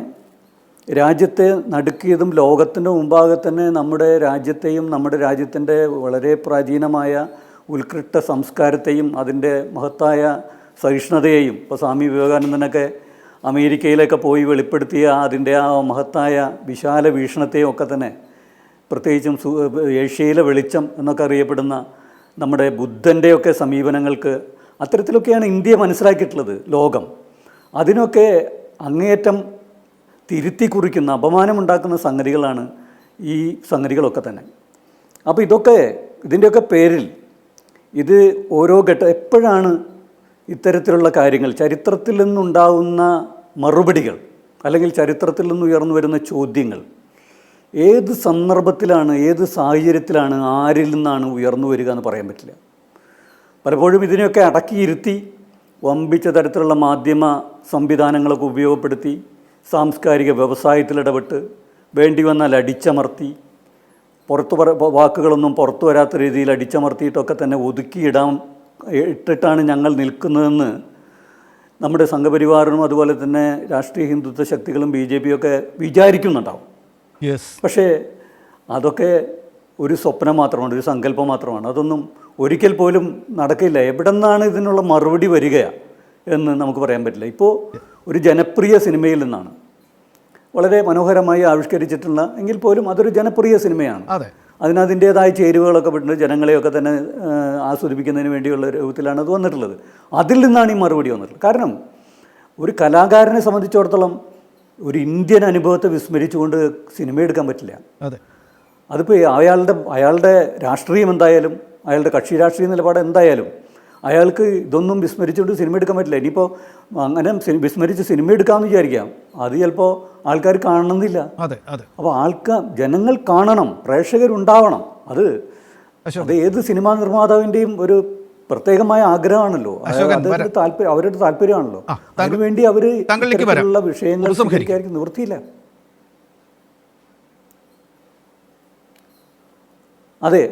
രാജ്യത്തെ നടുക്കിയതും ലോകത്തിൻ്റെ മുമ്പാകെ തന്നെ നമ്മുടെ രാജ്യത്തെയും നമ്മുടെ രാജ്യത്തിൻ്റെ വളരെ പ്രാചീനമായ ഉത്കൃഷ്ട സംസ്കാരത്തെയും അതിൻ്റെ മഹത്തായ സഹിഷ്ണുതയെയും, ഇപ്പോൾ സ്വാമി വിവേകാനന്ദനൊക്കെ അമേരിക്കയിലൊക്കെ പോയി വെളിപ്പെടുത്തിയ അതിൻ്റെ ആ മഹത്തായ വിശാല വീക്ഷണത്തെയും ഒക്കെ തന്നെ, പ്രത്യേകിച്ചും ഏഷ്യയിലെ വെളിച്ചം എന്നൊക്കെ അറിയപ്പെടുന്ന നമ്മുടെ ബുദ്ധൻ്റെയൊക്കെ സമീപനങ്ങൾക്ക്, അത്തരത്തിലൊക്കെയാണ് ഇന്ത്യയെ മനസ്സിലാക്കിയിട്ടുള്ളത് ഇതിനൊക്കെ അതിനൊക്കെ അങ്ങേയറ്റം തിരുത്തി കുറിക്കുന്ന, അപമാനമുണ്ടാക്കുന്ന സംഗതികളാണ് ഈ സംഗതികളൊക്കെ തന്നെ. അപ്പോൾ ഇതിൻ്റെയൊക്കെ പേരിൽ ഇത് ഓരോ എപ്പോഴാണ് ഇത്തരത്തിലുള്ള കാര്യങ്ങൾ, ചരിത്രത്തിൽ നിന്നുണ്ടാകുന്ന മറുപടികൾ അല്ലെങ്കിൽ ചരിത്രത്തിൽ നിന്ന് ഉയർന്നു വരുന്ന ചോദ്യങ്ങൾ ഏത് സന്ദർഭത്തിലാണ്, ഏത് സാഹചര്യത്തിലാണ്, ആരിൽ നിന്നാണ് ഉയർന്നു വരിക എന്ന് പറയാൻ പറ്റില്ല. പലപ്പോഴും ഇതിനെയൊക്കെ അടക്കിയിരുത്തി വമ്പിച്ച തരത്തിലുള്ള മാധ്യമ സംവിധാനങ്ങളൊക്കെ ഉപയോഗപ്പെടുത്തി സാംസ്കാരിക വ്യവസായത്തിലിടപെട്ട് വേണ്ടി വന്നാൽ അടിച്ചമർത്തി വാക്കുകളൊന്നും പുറത്തു വരാത്ത രീതിയിൽ അടിച്ചമർത്തിയിട്ടൊക്കെ തന്നെ ഇട്ടിട്ടാണ് ഞങ്ങൾ നിൽക്കുന്നതെന്ന് നമ്മുടെ സംഘപരിവാറിനും അതുപോലെ തന്നെ രാഷ്ട്രീയ ഹിന്ദുത്വ ശക്തികളും BJP ഒക്കെ വിചാരിക്കുന്നുണ്ടാവും. പക്ഷേ അതൊക്കെ ഒരു സ്വപ്നം മാത്രമാണ്, ഒരു സങ്കല്പം മാത്രമാണ്. അതൊന്നും ഒരിക്കൽ പോലും നടക്കില്ല. എവിടെ നിന്നാണ് ഇതിനുള്ള മറുപടി വരിക എന്ന് നമുക്ക് പറയാൻ പറ്റില്ല. ഇപ്പോൾ ഒരു ജനപ്രിയ സിനിമയിൽ നിന്നാണ്, വളരെ മനോഹരമായി ആവിഷ്കരിച്ചിട്ടുള്ള എങ്കിൽ പോലും അതൊരു ജനപ്രിയ സിനിമയാണ്. അതിനതിൻ്റേതായ ചേരുവകളൊക്കെ പെട്ടുണ്ട്, ജനങ്ങളെയൊക്കെ തന്നെ ആസ്വദിപ്പിക്കുന്നതിന് വേണ്ടിയുള്ള രൂപത്തിലാണ് അത് വന്നിട്ടുള്ളത്. അതിൽ നിന്നാണ് ഈ മറുപടി വന്നിട്ടുള്ളത്. കാരണം ഒരു കലാകാരനെ സംബന്ധിച്ചിടത്തോളം ഒരു ഇന്ത്യൻ അനുഭവത്തെ വിസ്മരിച്ചുകൊണ്ട് സിനിമ എടുക്കാൻ പറ്റില്ല. അതിപ്പോൾ അയാളുടെ രാഷ്ട്രീയം എന്തായാലും, അയാളുടെ കക്ഷി രാഷ്ട്രീയ നിലപാട് എന്തായാലും അയാൾക്ക് ഇതൊന്നും വിസ്മരിച്ചുകൊണ്ട് സിനിമ എടുക്കാൻ പറ്റില്ല. ഇനിയിപ്പോൾ അങ്ങനെ വിസ്മരിച്ച് സിനിമ എടുക്കാമെന്ന് വിചാരിക്കാം, അത് ചിലപ്പോൾ ആൾക്കാർ കാണണമെന്നില്ല. അപ്പോൾ ജനങ്ങൾ കാണണം, പ്രേക്ഷകരുണ്ടാവണം. അത് ഏത് സിനിമാ നിർമ്മാതാവിൻ്റെയും ഒരു പ്രത്യേകമായ ആഗ്രഹമാണല്ലോ, അവരുടെ താല്പര്യമാണല്ലോ. അതിനുവേണ്ടി അവർ ഇത്തരത്തിലുള്ള വിഷയങ്ങൾ സംസാരിക്കാൻ നിവൃത്തിയില്ല. അതെ,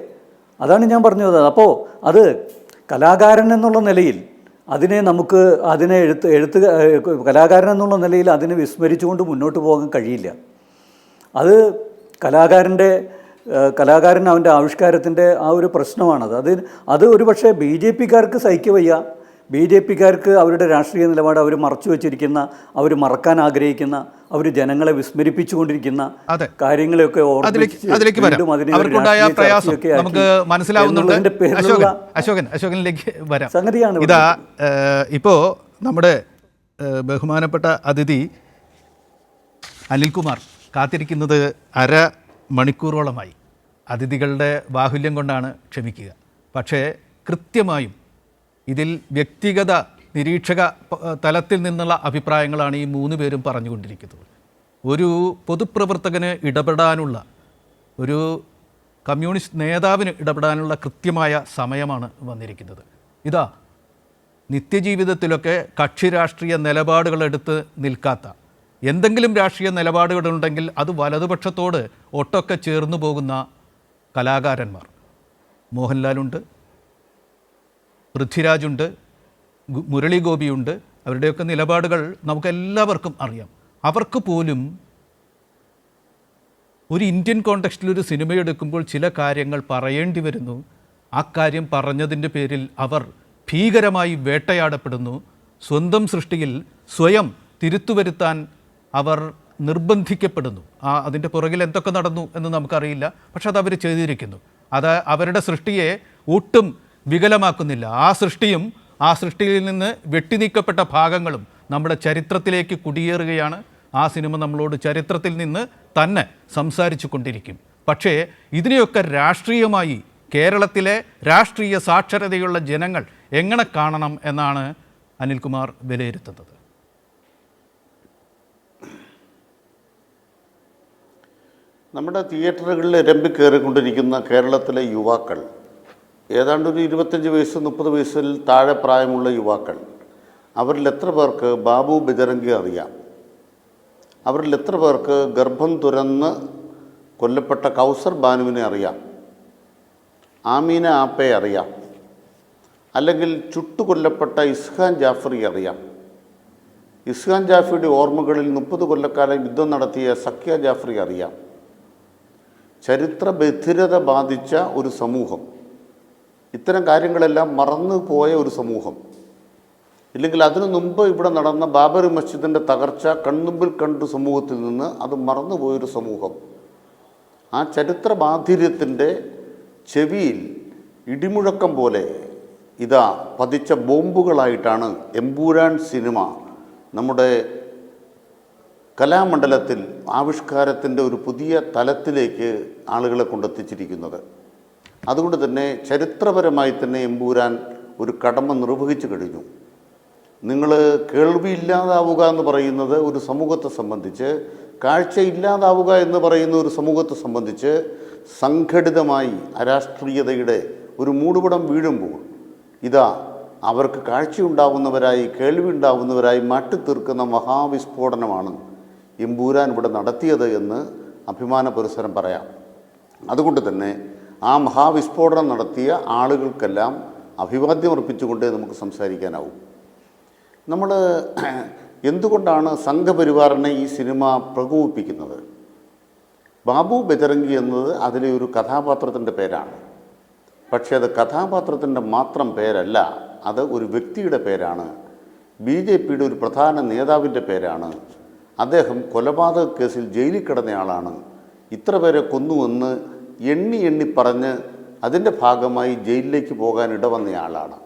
അതാണ് ഞാൻ പറഞ്ഞത്. അപ്പോൾ അത് കലാകാരൻ എന്നുള്ള നിലയിൽ കലാകാരൻ എന്നുള്ള നിലയിൽ അതിനെ വിസ്മരിച്ചുകൊണ്ട് മുന്നോട്ട് പോകാൻ കഴിയില്ല. അത് കലാകാരൻ അവൻ്റെ ആവിഷ്കാരത്തിൻ്റെ ആ ഒരു പ്രശ്നമാണത്. അത് ഒരു പക്ഷേ BJPക്കാർക്ക് സഹിക്കവയ്യ. BJPക്കാർക്ക് അവരുടെ രാഷ്ട്രീയ നിലപാട് അവർ മറച്ചു വച്ചിരിക്കുന്ന, അവർ മറക്കാൻ ആഗ്രഹിക്കുന്ന, അവർ ജനങ്ങളെ വിസ്മരിപ്പിച്ചുകൊണ്ടിരിക്കുന്ന കാര്യങ്ങളെയൊക്കെ സംഗതിയാണ്. ഇതാ ഇപ്പോൾ നമ്മുടെ ബഹുമാനപ്പെട്ട അതിഥി അനിൽകുമാർ കാത്തിരിക്കുന്നത് അരമണിക്കൂറോളമായി. അതിഥികളുടെ ബാഹുല്യം കൊണ്ടാണ്, ക്ഷമിക്കുക. പക്ഷേ കൃത്യമായും ഇതിൽ വ്യക്തിഗത നിരീക്ഷക തലത്തിൽ നിന്നുള്ള അഭിപ്രായങ്ങളാണ് ഈ 3 പേരും പറഞ്ഞുകൊണ്ടിരിക്കുന്നത്. ഒരു പൊതുപ്രവർത്തകന് ഇടപെടാനുള്ള, ഒരു കമ്മ്യൂണിസ്റ്റ് നേതാവിന് ഇടപെടാനുള്ള കൃത്യമായ സമയമാണ് വന്നിരിക്കുന്നത്. ഇതാ നിത്യജീവിതത്തിലൊക്കെ കക്ഷി രാഷ്ട്രീയ നിലപാടുകളെടുത്ത് നിൽക്കാത്ത, എന്തെങ്കിലും രാഷ്ട്രീയ നിലപാടുകളുണ്ടെങ്കിൽ അത് വലതുപക്ഷത്തോട് ഒട്ടൊക്കെ ചേർന്നു പോകുന്ന കലാകാരന്മാർ. മോഹൻലാലുണ്ട്, പൃഥ്വിരാജുണ്ട്, മുരളി ഗോപിയുണ്ട്. അവരുടെയൊക്കെ നിലപാടുകൾ നമുക്കെല്ലാവർക്കും അറിയാം. അവർക്ക് പോലും ഒരു ഇന്ത്യൻ കോണ്ടെക്സ്റ്റിൽ ഒരു സിനിമയെടുക്കുമ്പോൾ ചില കാര്യങ്ങൾ പറയേണ്ടി വരുന്നു. ആ കാര്യം പറഞ്ഞതിൻ്റെ പേരിൽ അവർ ഭീകരമായി വേട്ടയാടപ്പെടുന്നു. സ്വന്തം സൃഷ്ടിയിൽ സ്വയം തിരുത്തുവരുത്താൻ അവർ നിർബന്ധിക്കപ്പെടുന്നു. അതിൻ്റെ പുറകിൽ എന്തൊക്കെ നടന്നു എന്ന് നമുക്കറിയില്ല, പക്ഷെ അത് അവർ ചെയ്തിരിക്കുന്നു. അത് അവരുടെ സൃഷ്ടിയെ ഒട്ടും വികലമാക്കുന്നില്ല. ആ സൃഷ്ടിയിൽ നിന്ന് വെട്ടിനീക്കപ്പെട്ട ഭാഗങ്ങളും നമ്മുടെ ചരിത്രത്തിലേക്ക് കുടിയേറുകയാണ്. ആ സിനിമ നമ്മളോട് ചരിത്രത്തിൽ നിന്ന് തന്നെ സംസാരിച്ചു കൊണ്ടിരിക്കും. പക്ഷേ ഇതിനെയൊക്കെ രാഷ്ട്രീയമായി കേരളത്തിലെ രാഷ്ട്രീയ സാക്ഷരതയുള്ള ജനങ്ങൾ എങ്ങനെ കാണണം എന്നാണ് അനിൽകുമാർ വിലയിരുത്തുന്നത്. നമ്മുടെ തിയേറ്ററുകളിൽ രമ്പിക്കേറിക്കൊണ്ടിരിക്കുന്ന കേരളത്തിലെ യുവാക്കൾ, ഏതാണ്ട് ഒരു 25 വയസ്സ് 30 വയസ്സിൽ താഴെ പ്രായമുള്ള യുവാക്കൾ, അവരിൽ എത്ര പേർക്ക് ബാബു ബജരംഗി അറിയാം? അവരിൽ എത്ര പേർക്ക് ഗർഭം തുറന്ന് കൊല്ലപ്പെട്ട കൗസർ ബാനുവിനെ അറിയാം? ആമീന ആപ്പയെ അറിയാം? അല്ലെങ്കിൽ ചുട്ടുകൊല്ലപ്പെട്ട ഇസ്ഹാൻ ജാഫറി അറിയാം? ഇസ്ഹാൻ ജാഫറിയുടെ ഓർമ്മകളിൽ 30 കൊല്ലക്കാലം യുദ്ധം നടത്തിയ സഖ്യ ജാഫറി അറിയാം? ചരിത്ര ബധിരത ബാധിച്ച ഒരു സമൂഹം, ഇത്തരം കാര്യങ്ങളെല്ലാം മറന്നുപോയ ഒരു സമൂഹം, ഇല്ലെങ്കിൽ അതിനു മുമ്പ് ഇവിടെ നടന്ന ബാബറി മസ്ജിദിൻ്റെ തകർച്ച കൺമുമ്പിൽ കണ്ടു സമൂഹത്തിൽ നിന്ന് അത് മറന്നുപോയൊരു സമൂഹം, ആ ചരിത്ര മാധുര്യത്തിൻ്റെ ചെവിയിൽ ഇടിമുഴക്കം പോലെ ഇതാ പതിച്ച ബോംബുകളായിട്ടാണ് എമ്പൂരാൻ സിനിമ നമ്മുടെ കലാമണ്ഡലത്തിൽ ആവിഷ്കാരത്തിൻ്റെ ഒരു പുതിയ തലത്തിലേക്ക് ആളുകളെ കൊണ്ടെത്തിച്ചിരിക്കുന്നത്. അതുകൊണ്ട് തന്നെ ചരിത്രപരമായി തന്നെ എമ്പൂരാൻ ഒരു കടമ നിർവഹിച്ചു കഴിഞ്ഞു. നിങ്ങൾ കേൾവിയില്ലാതാവുക എന്ന് പറയുന്നത് ഒരു സമൂഹത്തെ സംബന്ധിച്ച്, കാഴ്ചയില്ലാതാവുക എന്ന് പറയുന്ന ഒരു സമൂഹത്തെ സംബന്ധിച്ച് സംഘടിതമായി അരാഷ്ട്രീയതയുടെ ഒരു മൂടുപടം വീഴുമ്പോൾ ഇതാ അവർക്ക് കാഴ്ചയുണ്ടാവുന്നവരായി, കേൾവി ഉണ്ടാവുന്നവരായി മാറ്റി തീർക്കുന്ന മഹാവിസ്ഫോടനമാണ് എമ്പൂരാൻ ഇവിടെ നടത്തിയത് എന്ന് അഭിമാന പുരസ്സരം പറയാം. അതുകൊണ്ട് തന്നെ ആ മഹാവിസ്ഫോടനം നടത്തിയ ആളുകൾക്കെല്ലാം അഭിവാദ്യം അർപ്പിച്ചുകൊണ്ടേ നമുക്ക് സംസാരിക്കാനാവും. നമ്മൾ എന്തുകൊണ്ടാണ് സംഘപരിവാറിനെ ഈ സിനിമ പ്രകോപിപ്പിക്കുന്നത്? ബാബു ബജറംഗി എന്നത് അതിലെ ഒരു കഥാപാത്രത്തിൻ്റെ പേരാണ്. പക്ഷേ അത് കഥാപാത്രത്തിൻ്റെ മാത്രം പേരല്ല, അത് ഒരു വ്യക്തിയുടെ പേരാണ്. BJPയുടെ ഒരു പ്രധാന നേതാവിൻ്റെ പേരാണ്. അദ്ദേഹം കൊലപാതക കേസിൽ ജയിലിൽ കിടന്നയാളാണ്. ഇത്ര പേരെ കൊന്നുവെന്ന് എണ്ണി പറഞ്ഞ് അതിൻ്റെ ഭാഗമായി ജയിലിലേക്ക് പോകാൻ ഇടവന്നയാളാണ്.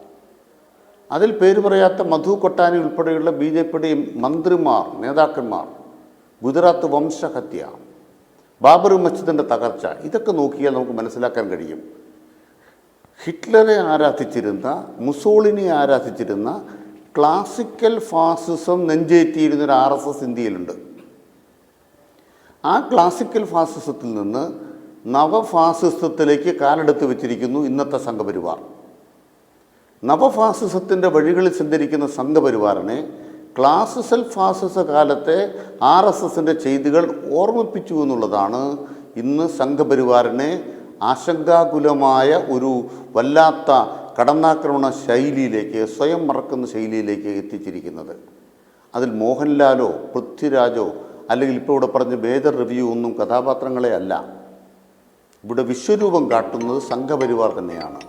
അതിൽ പേര് പറയാത്ത മധു കൊട്ടാനി ഉൾപ്പെടെയുള്ള BJPയുടെ മന്ത്രിമാർ, നേതാക്കന്മാർ, ഗുജറാത്ത് വംശഹത്യ, ബാബറി മസ്ജിദിൻ്റെ തകർച്ച, ഇതൊക്കെ നോക്കിയാൽ നമുക്ക് മനസ്സിലാക്കാൻ കഴിയും. ഹിറ്റ്ലറെ ആരാധിച്ചിരുന്ന, മുസോളിനി ആരാധിച്ചിരുന്ന, ക്ലാസിക്കൽ ഫാസിസം നെഞ്ചേറ്റിയിരുന്നൊരു RSS ഇന്ത്യയിലുണ്ട്. ആ ക്ലാസിക്കൽ ഫാസിസത്തിൽ നിന്ന് നവഫാസിസത്തിലേക്ക് കാലെടുത്ത് വെച്ചിരിക്കുന്നു ഇന്നത്തെ സംഘപരിവാർ. നവഫാസിസത്തിൻ്റെ വഴികളിൽ സഞ്ചരിക്കുന്ന സംഘപരിവാറിനെ ക്ലാസിക്കൽ ഫാസിസ കാലത്തെ RSSൻ്റെ ചെയ്തികൾ ഓർമ്മിപ്പിച്ചു എന്നുള്ളതാണ് ഇന്ന് സംഘപരിവാറിനെ ആശങ്കാകുലമായ ഒരു വല്ലാത്ത കടന്നാക്രമണ ശൈലിയിലേക്ക്, സ്വയം മറക്കുന്ന ശൈലിയിലേക്ക് എത്തിച്ചിരിക്കുന്നത്. അതിൽ മോഹൻലാലോ പൃഥ്വിരാജോ അല്ലെങ്കിൽ ഇപ്പോൾ ഇവിടെ പറഞ്ഞ മേജർ റിവ്യൂ ഒന്നും കഥാപാത്രങ്ങളെ അല്ല. ഇവിടെ വിശ്വരൂപം കാട്ടുന്നത് സംഘപരിവാർ തന്നെയാണ്.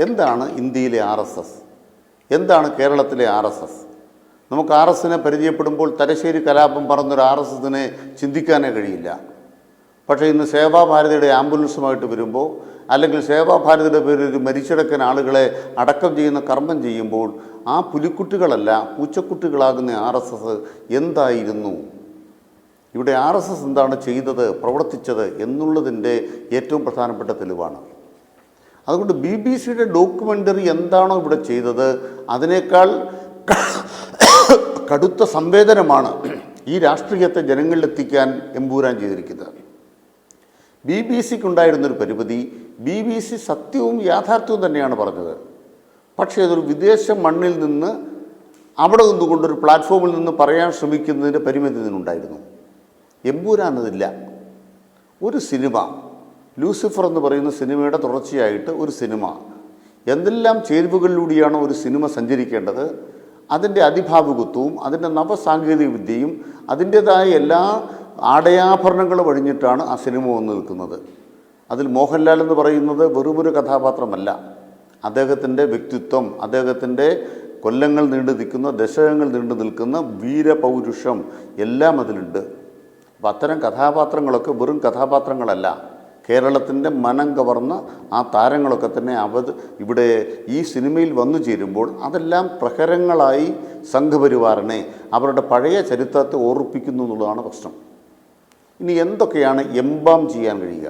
എന്താണ് ഇന്ത്യയിലെ RSS? എന്താണ് കേരളത്തിലെ RSS? നമുക്ക് RSSനെ പരിചയപ്പെടുമ്പോൾ തലശ്ശേരി കലാപം പറഞ്ഞൊരു RSSനെ ചിന്തിക്കാനേ കഴിയില്ല. പക്ഷേ ഇന്ന് സേവാഭാരതിയുടെ ആംബുലൻസുമായിട്ട് വരുമ്പോൾ, അല്ലെങ്കിൽ സേവാഭാരതിയുടെ പേരിൽ ഒരു മരിച്ചടക്കൻ ആളുകളെ അടക്കം ചെയ്യുന്ന കർമ്മം ചെയ്യുമ്പോൾ ആ പുലിക്കുട്ടികളല്ല പൂച്ചക്കുട്ടികളാകുന്ന RSS എന്തായിരുന്നു? ഇവിടെ RSS എന്താണ് ചെയ്തത്, പ്രവർത്തിച്ചത് എന്നുള്ളതിൻ്റെ ഏറ്റവും പ്രധാനപ്പെട്ട തെളിവാണ്. അതുകൊണ്ട് BBC-യുടെ ഡോക്യുമെൻ്ററി എന്താണോ ഇവിടെ ചെയ്തത് അതിനേക്കാൾ കടുത്ത സംവേദനമാണ് ഈ രാഷ്ട്രീയത്തെ ജനങ്ങളിലെത്തിക്കാൻ എമ്പൂരാൻ ചെയ്തിരിക്കുന്നത്. BBC-ക്കുണ്ടായിരുന്നൊരു പരിമിതി, BBC സത്യവും യാഥാർത്ഥ്യവും തന്നെയാണ് പറഞ്ഞത്. പക്ഷേ അതൊരു വിദേശ മണ്ണിൽ നിന്ന് അവിടെ നിന്നുകൊണ്ടൊരു പ്ലാറ്റ്ഫോമിൽ നിന്ന് പറയാൻ ശ്രമിക്കുന്നതിൻ്റെ പരിമിതി ഇതിനുണ്ടായിരുന്നു. എമ്പൂരാനതില്ല. ഒരു സിനിമ, ലൂസിഫർ എന്ന് പറയുന്ന സിനിമയുടെ തുടർച്ചയായിട്ട് ഒരു സിനിമ, എന്തെല്ലാം ചേരുവകളിലൂടെയാണ് ഒരു സിനിമ സഞ്ചരിക്കേണ്ടത്, അതിൻ്റെ അതിഭാവുകത്വവും അതിൻ്റെ നവസാങ്കേതിക വിദ്യയും അതിൻ്റേതായ എല്ലാ ആടയാഭരണങ്ങളും അഴിഞ്ഞിട്ടാണ് ആ സിനിമ വന്നു നിൽക്കുന്നത്. അതിൽ മോഹൻലാൽ എന്ന് പറയുന്നത് വെറുമൊരു കഥാപാത്രമല്ല. അദ്ദേഹത്തിൻ്റെ വ്യക്തിത്വം, അദ്ദേഹത്തിൻ്റെ കൊല്ലങ്ങൾ നീണ്ടു നിൽക്കുന്ന, ദശകങ്ങൾ നീണ്ടു നിൽക്കുന്ന വീരപൗരുഷം എല്ലാം അതിലുണ്ട്. അപ്പം അത്തരം കഥാപാത്രങ്ങളൊക്കെ വെറും കഥാപാത്രങ്ങളല്ല. കേരളത്തിൻ്റെ മനം കവർന്ന ആ താരങ്ങളൊക്കെ തന്നെ ഇവിടെ ഈ സിനിമയിൽ വന്നു ചേരുമ്പോൾ അതെല്ലാം പ്രഹരങ്ങളായി സംഘപരിവാറിനെ, അവരുടെ പഴയ ചരിത്രത്തെ ഓർമ്മിപ്പിക്കുന്നു എന്നുള്ളതാണ് പ്രശ്നം. ഇനി എന്തൊക്കെയാണ് എംബാം ചെയ്യാൻ കഴിയുക?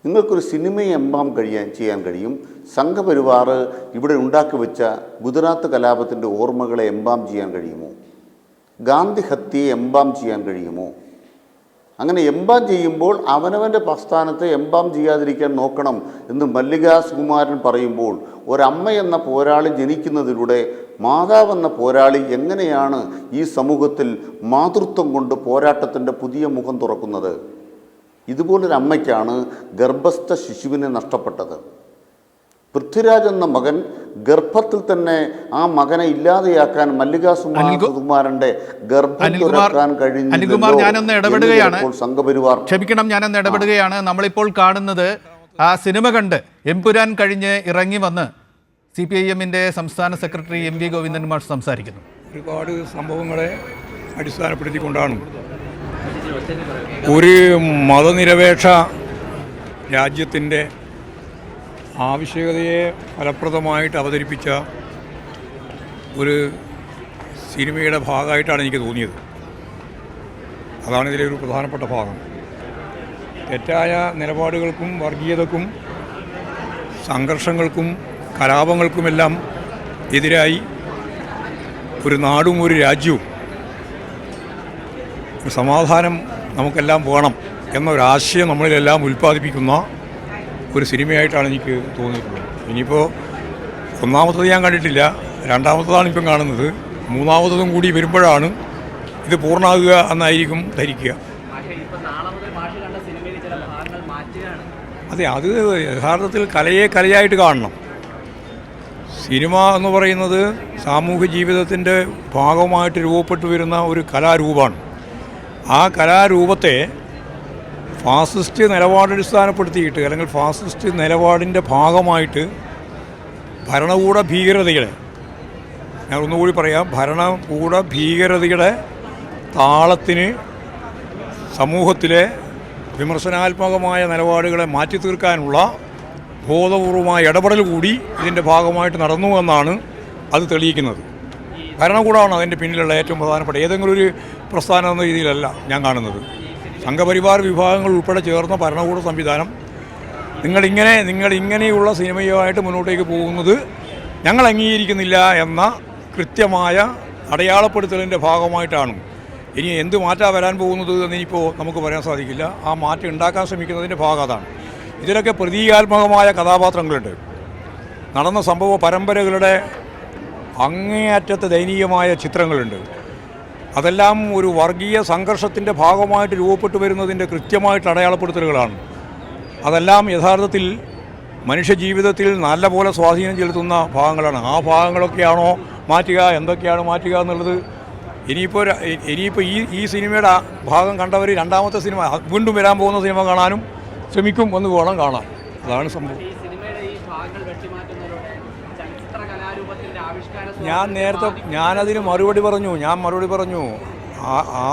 നിങ്ങൾക്കൊരു സിനിമയെ എംബാം ചെയ്യാൻ കഴിയും. സംഘപരിവാർ ഇവിടെ ഉണ്ടാക്കി വെച്ച ഗുജറാത്ത് കലാപത്തിൻ്റെ ഓർമ്മകളെ എംബാം ചെയ്യാൻ കഴിയുമോ? ഗാന്ധി ഹത്യയെ എംബാം ചെയ്യാൻ കഴിയുമോ? അങ്ങനെ എംബാം ചെയ്യുമ്പോൾ അവനവൻ്റെ പ്രസ്ഥാനത്തെ എംബാം ചെയ്യാതിരിക്കാൻ നോക്കണം എന്ന് മല്ലികാ സുകുമാരൻ പറയുമ്പോൾ, ഒരമ്മ എന്ന പോരാളി ജനിക്കുന്നതിലൂടെ മാതാവെന്ന പോരാളി എങ്ങനെയാണ് ഈ സമൂഹത്തിൽ മാതൃത്വം കൊണ്ട് പോരാട്ടത്തിൻ്റെ പുതിയ മുഖം തുറക്കുന്നത്? ഇതുപോലൊരമ്മയ്ക്കാണ് ഗർഭസ്ഥ ശിശുവിനെ നഷ്ടപ്പെട്ടത്. പൃഥ്വിരാജ് എന്ന മകൻ ഗർഭത്തിൽ തന്നെ ആ മകനെ ഇല്ലാതെയാക്കാൻ മല്ലികാ സുകുമാരന്റെ ഗർഭം തുറക്കാൻ കഴിഞ്ഞു. സംഘപരിവാർ ക്ഷമിക്കണം, ഞാനൊന്ന് ഇടപെടുകയാണ്. നമ്മളിപ്പോൾ കാണുന്നത് ആ സിനിമ കണ്ട് എമ്പുരാൻ കഴിഞ്ഞ് ഇറങ്ങി വന്ന് CPIM-ന്റെ സംസ്ഥാന സെക്രട്ടറി MV ഗോവിന്ദൻ മാഷ് സംസാരിക്കുന്നു. ഒരുപാട് സംഭവങ്ങളെ അടിസ്ഥാനപ്പെടുത്തിക്കൊണ്ടാണ് ഒരു മതനിരപേക്ഷ രാജ്യത്തിൻ്റെ ആവശ്യകതയെ ഫലപ്രദമായിട്ട് അവതരിപ്പിച്ച ഒരു സിനിമയുടെ ഭാഗമായിട്ടാണ് എനിക്ക് തോന്നിയത്. അതാണ് ഇതിലെ ഒരു പ്രധാനപ്പെട്ട ഭാഗം. തെറ്റായ നിലപാടുകൾക്കും വർഗീയതക്കും സംഘർഷങ്ങൾക്കും കലാപങ്ങൾക്കുമെല്ലാം എതിരായി ഒരു നാടും ഒരു രാജ്യവും, ഒരു സമാധാനം നമുക്കെല്ലാം വേണം എന്നൊരാശയം നമ്മളിലെല്ലാം ഉൽപ്പാദിപ്പിക്കുന്ന ഒരു സിനിമയായിട്ടാണ് എനിക്ക് തോന്നിയിട്ടുള്ളത്. ഇനിയിപ്പോൾ ഒന്നാമത്തത് ഞാൻ കണ്ടിട്ടില്ല, രണ്ടാമത്തതാണ് ഇപ്പം കാണുന്നത്. മൂന്നാമത്തതും കൂടി വരുമ്പോഴാണ് ഇത് പൂർണ്ണമാകുക എന്നായിരിക്കും ധരിക്കുക. അതെ, അത് യഥാർത്ഥത്തിൽ കലയെ കലയായിട്ട് കാണണം. സിനിമ എന്ന് പറയുന്നത് സാമൂഹ്യ ജീവിതത്തിൻ്റെ ഭാഗമായിട്ട് രൂപപ്പെട്ടു വരുന്ന ഒരു കലാരൂപമാണ്. ആ കലാരൂപത്തെ ഫാസിസ്റ്റ് നിലപാടടിസ്ഥാനപ്പെടുത്തിയിട്ട് അല്ലെങ്കിൽ ഫാസിസ്റ്റ് നിലപാടിൻ്റെ ഭാഗമായിട്ട് ഭരണകൂട ഭീകരതയുടെ, ഞാൻ ഒന്നുകൂടി പറയാം, ഭരണകൂട ഭീകരതയുടെ താളത്തിന് സമൂഹത്തിലെ വിമർശനാത്മകമായ നിലപാടുകളെ മാറ്റി തീർക്കാനുള്ള ബോധപൂർവമായ ഇടപെടൽ കൂടി ഇതിൻ്റെ ഭാഗമായിട്ട് നടന്നു എന്നാണ് അത് തെളിയിക്കുന്നത്. ഭരണകൂടമാണ് അതിൻ്റെ പിന്നിലുള്ള ഏറ്റവും പ്രധാനപ്പെട്ട, ഏതെങ്കിലും ഒരു പ്രസ്ഥാനം എന്ന രീതിയിലല്ല ഞാൻ കാണുന്നത്. സംഘപരിവാർ വിഭാഗങ്ങൾ ഉൾപ്പെടെ ചേർന്ന ഭരണകൂട സംവിധാനം നിങ്ങളിങ്ങനെയുള്ള സിനിമയുമായിട്ട് മുന്നോട്ടേക്ക് പോകുന്നത് ഞങ്ങൾ അംഗീകരിക്കുന്നില്ല എന്ന കൃത്യമായ അടയാളപ്പെടുത്തലിൻ്റെ ഭാഗമായിട്ടാണ്. ഇനി എന്ത് മാറ്റമാണ് വരാൻ പോകുന്നത് എന്നിപ്പോൾ നമുക്ക് പറയാൻ സാധിക്കില്ല. ആ മാറ്റം ഉണ്ടാക്കാൻ ശ്രമിക്കുന്നതിൻ്റെ ഭാഗം അതാണ്. ഇതിലൊക്കെ പ്രതീകാത്മകമായ കഥാപാത്രങ്ങളുണ്ട്. നടന്ന സംഭവ പരമ്പരകളുടെ അങ്ങേയറ്റത്തെ ദയനീയമായ ചിത്രങ്ങളുണ്ട്. അതെല്ലാം ഒരു വർഗീയ സംഘർഷത്തിൻ്റെ ഭാഗമായിട്ട് രൂപപ്പെട്ടു വരുന്നതിൻ്റെ കൃത്യമായിട്ട് അടയാളപ്പെടുത്തലുകളാണ്. അതെല്ലാം യഥാർത്ഥത്തിൽ മനുഷ്യജീവിതത്തിൽ നല്ലപോലെ സ്വാധീനം ചെലുത്തുന്ന ഭാഗങ്ങളാണ്. ആ ഭാഗങ്ങളൊക്കെയാണോ മാറ്റുക, എന്തൊക്കെയാണ് മാറ്റുക എന്നുള്ളത് ഇനിയിപ്പോൾ ഈ സിനിമയുടെ ഭാഗം കണ്ടവർ രണ്ടാമത്തെ സിനിമ, വീണ്ടും വരാൻ പോകുന്ന സിനിമ കാണാനും ശ്രമിക്കും എന്ന് വേണം കാണാൻ. അതാണ് സംഭവം. ഞാനതിന് മറുപടി പറഞ്ഞു.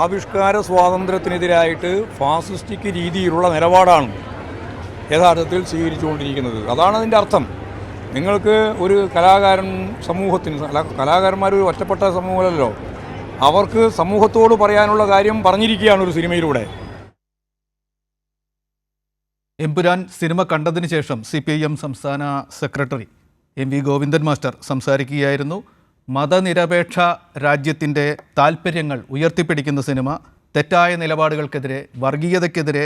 ആവിഷ്കാര സ്വാതന്ത്ര്യത്തിനെതിരായിട്ട് ഫാസിസ്റ്റിക് രീതിയിലുള്ള നിലപാടാണ് യഥാർത്ഥത്തിൽ സ്വീകരിച്ചുകൊണ്ടിരിക്കുന്നത്. അതാണ് അതിൻ്റെ അർത്ഥം. നിങ്ങൾക്ക് ഒരു കലാകാരന്മാർ ഒരു ഒറ്റപ്പെട്ട സമൂഹമല്ലല്ലോ, അവർക്ക് സമൂഹത്തോട് പറയാനുള്ള കാര്യം പറഞ്ഞിരിക്കുകയാണ് ഒരു സിനിമയിലൂടെ. എമ്പുരാൻ സിനിമ കണ്ടതിന് ശേഷം CPIM സംസ്ഥാന സെക്രട്ടറി MV ഗോവിന്ദൻ മാസ്റ്റർ സംസാരിക്കുകയായിരുന്നു. മതനിരപേക്ഷ രാജ്യത്തിൻ്റെ താൽപ്പര്യങ്ങൾ ഉയർത്തിപ്പിടിക്കുന്ന സിനിമ, തെറ്റായ നിലപാടുകൾക്കെതിരെ, വർഗീയതയ്ക്കെതിരെ,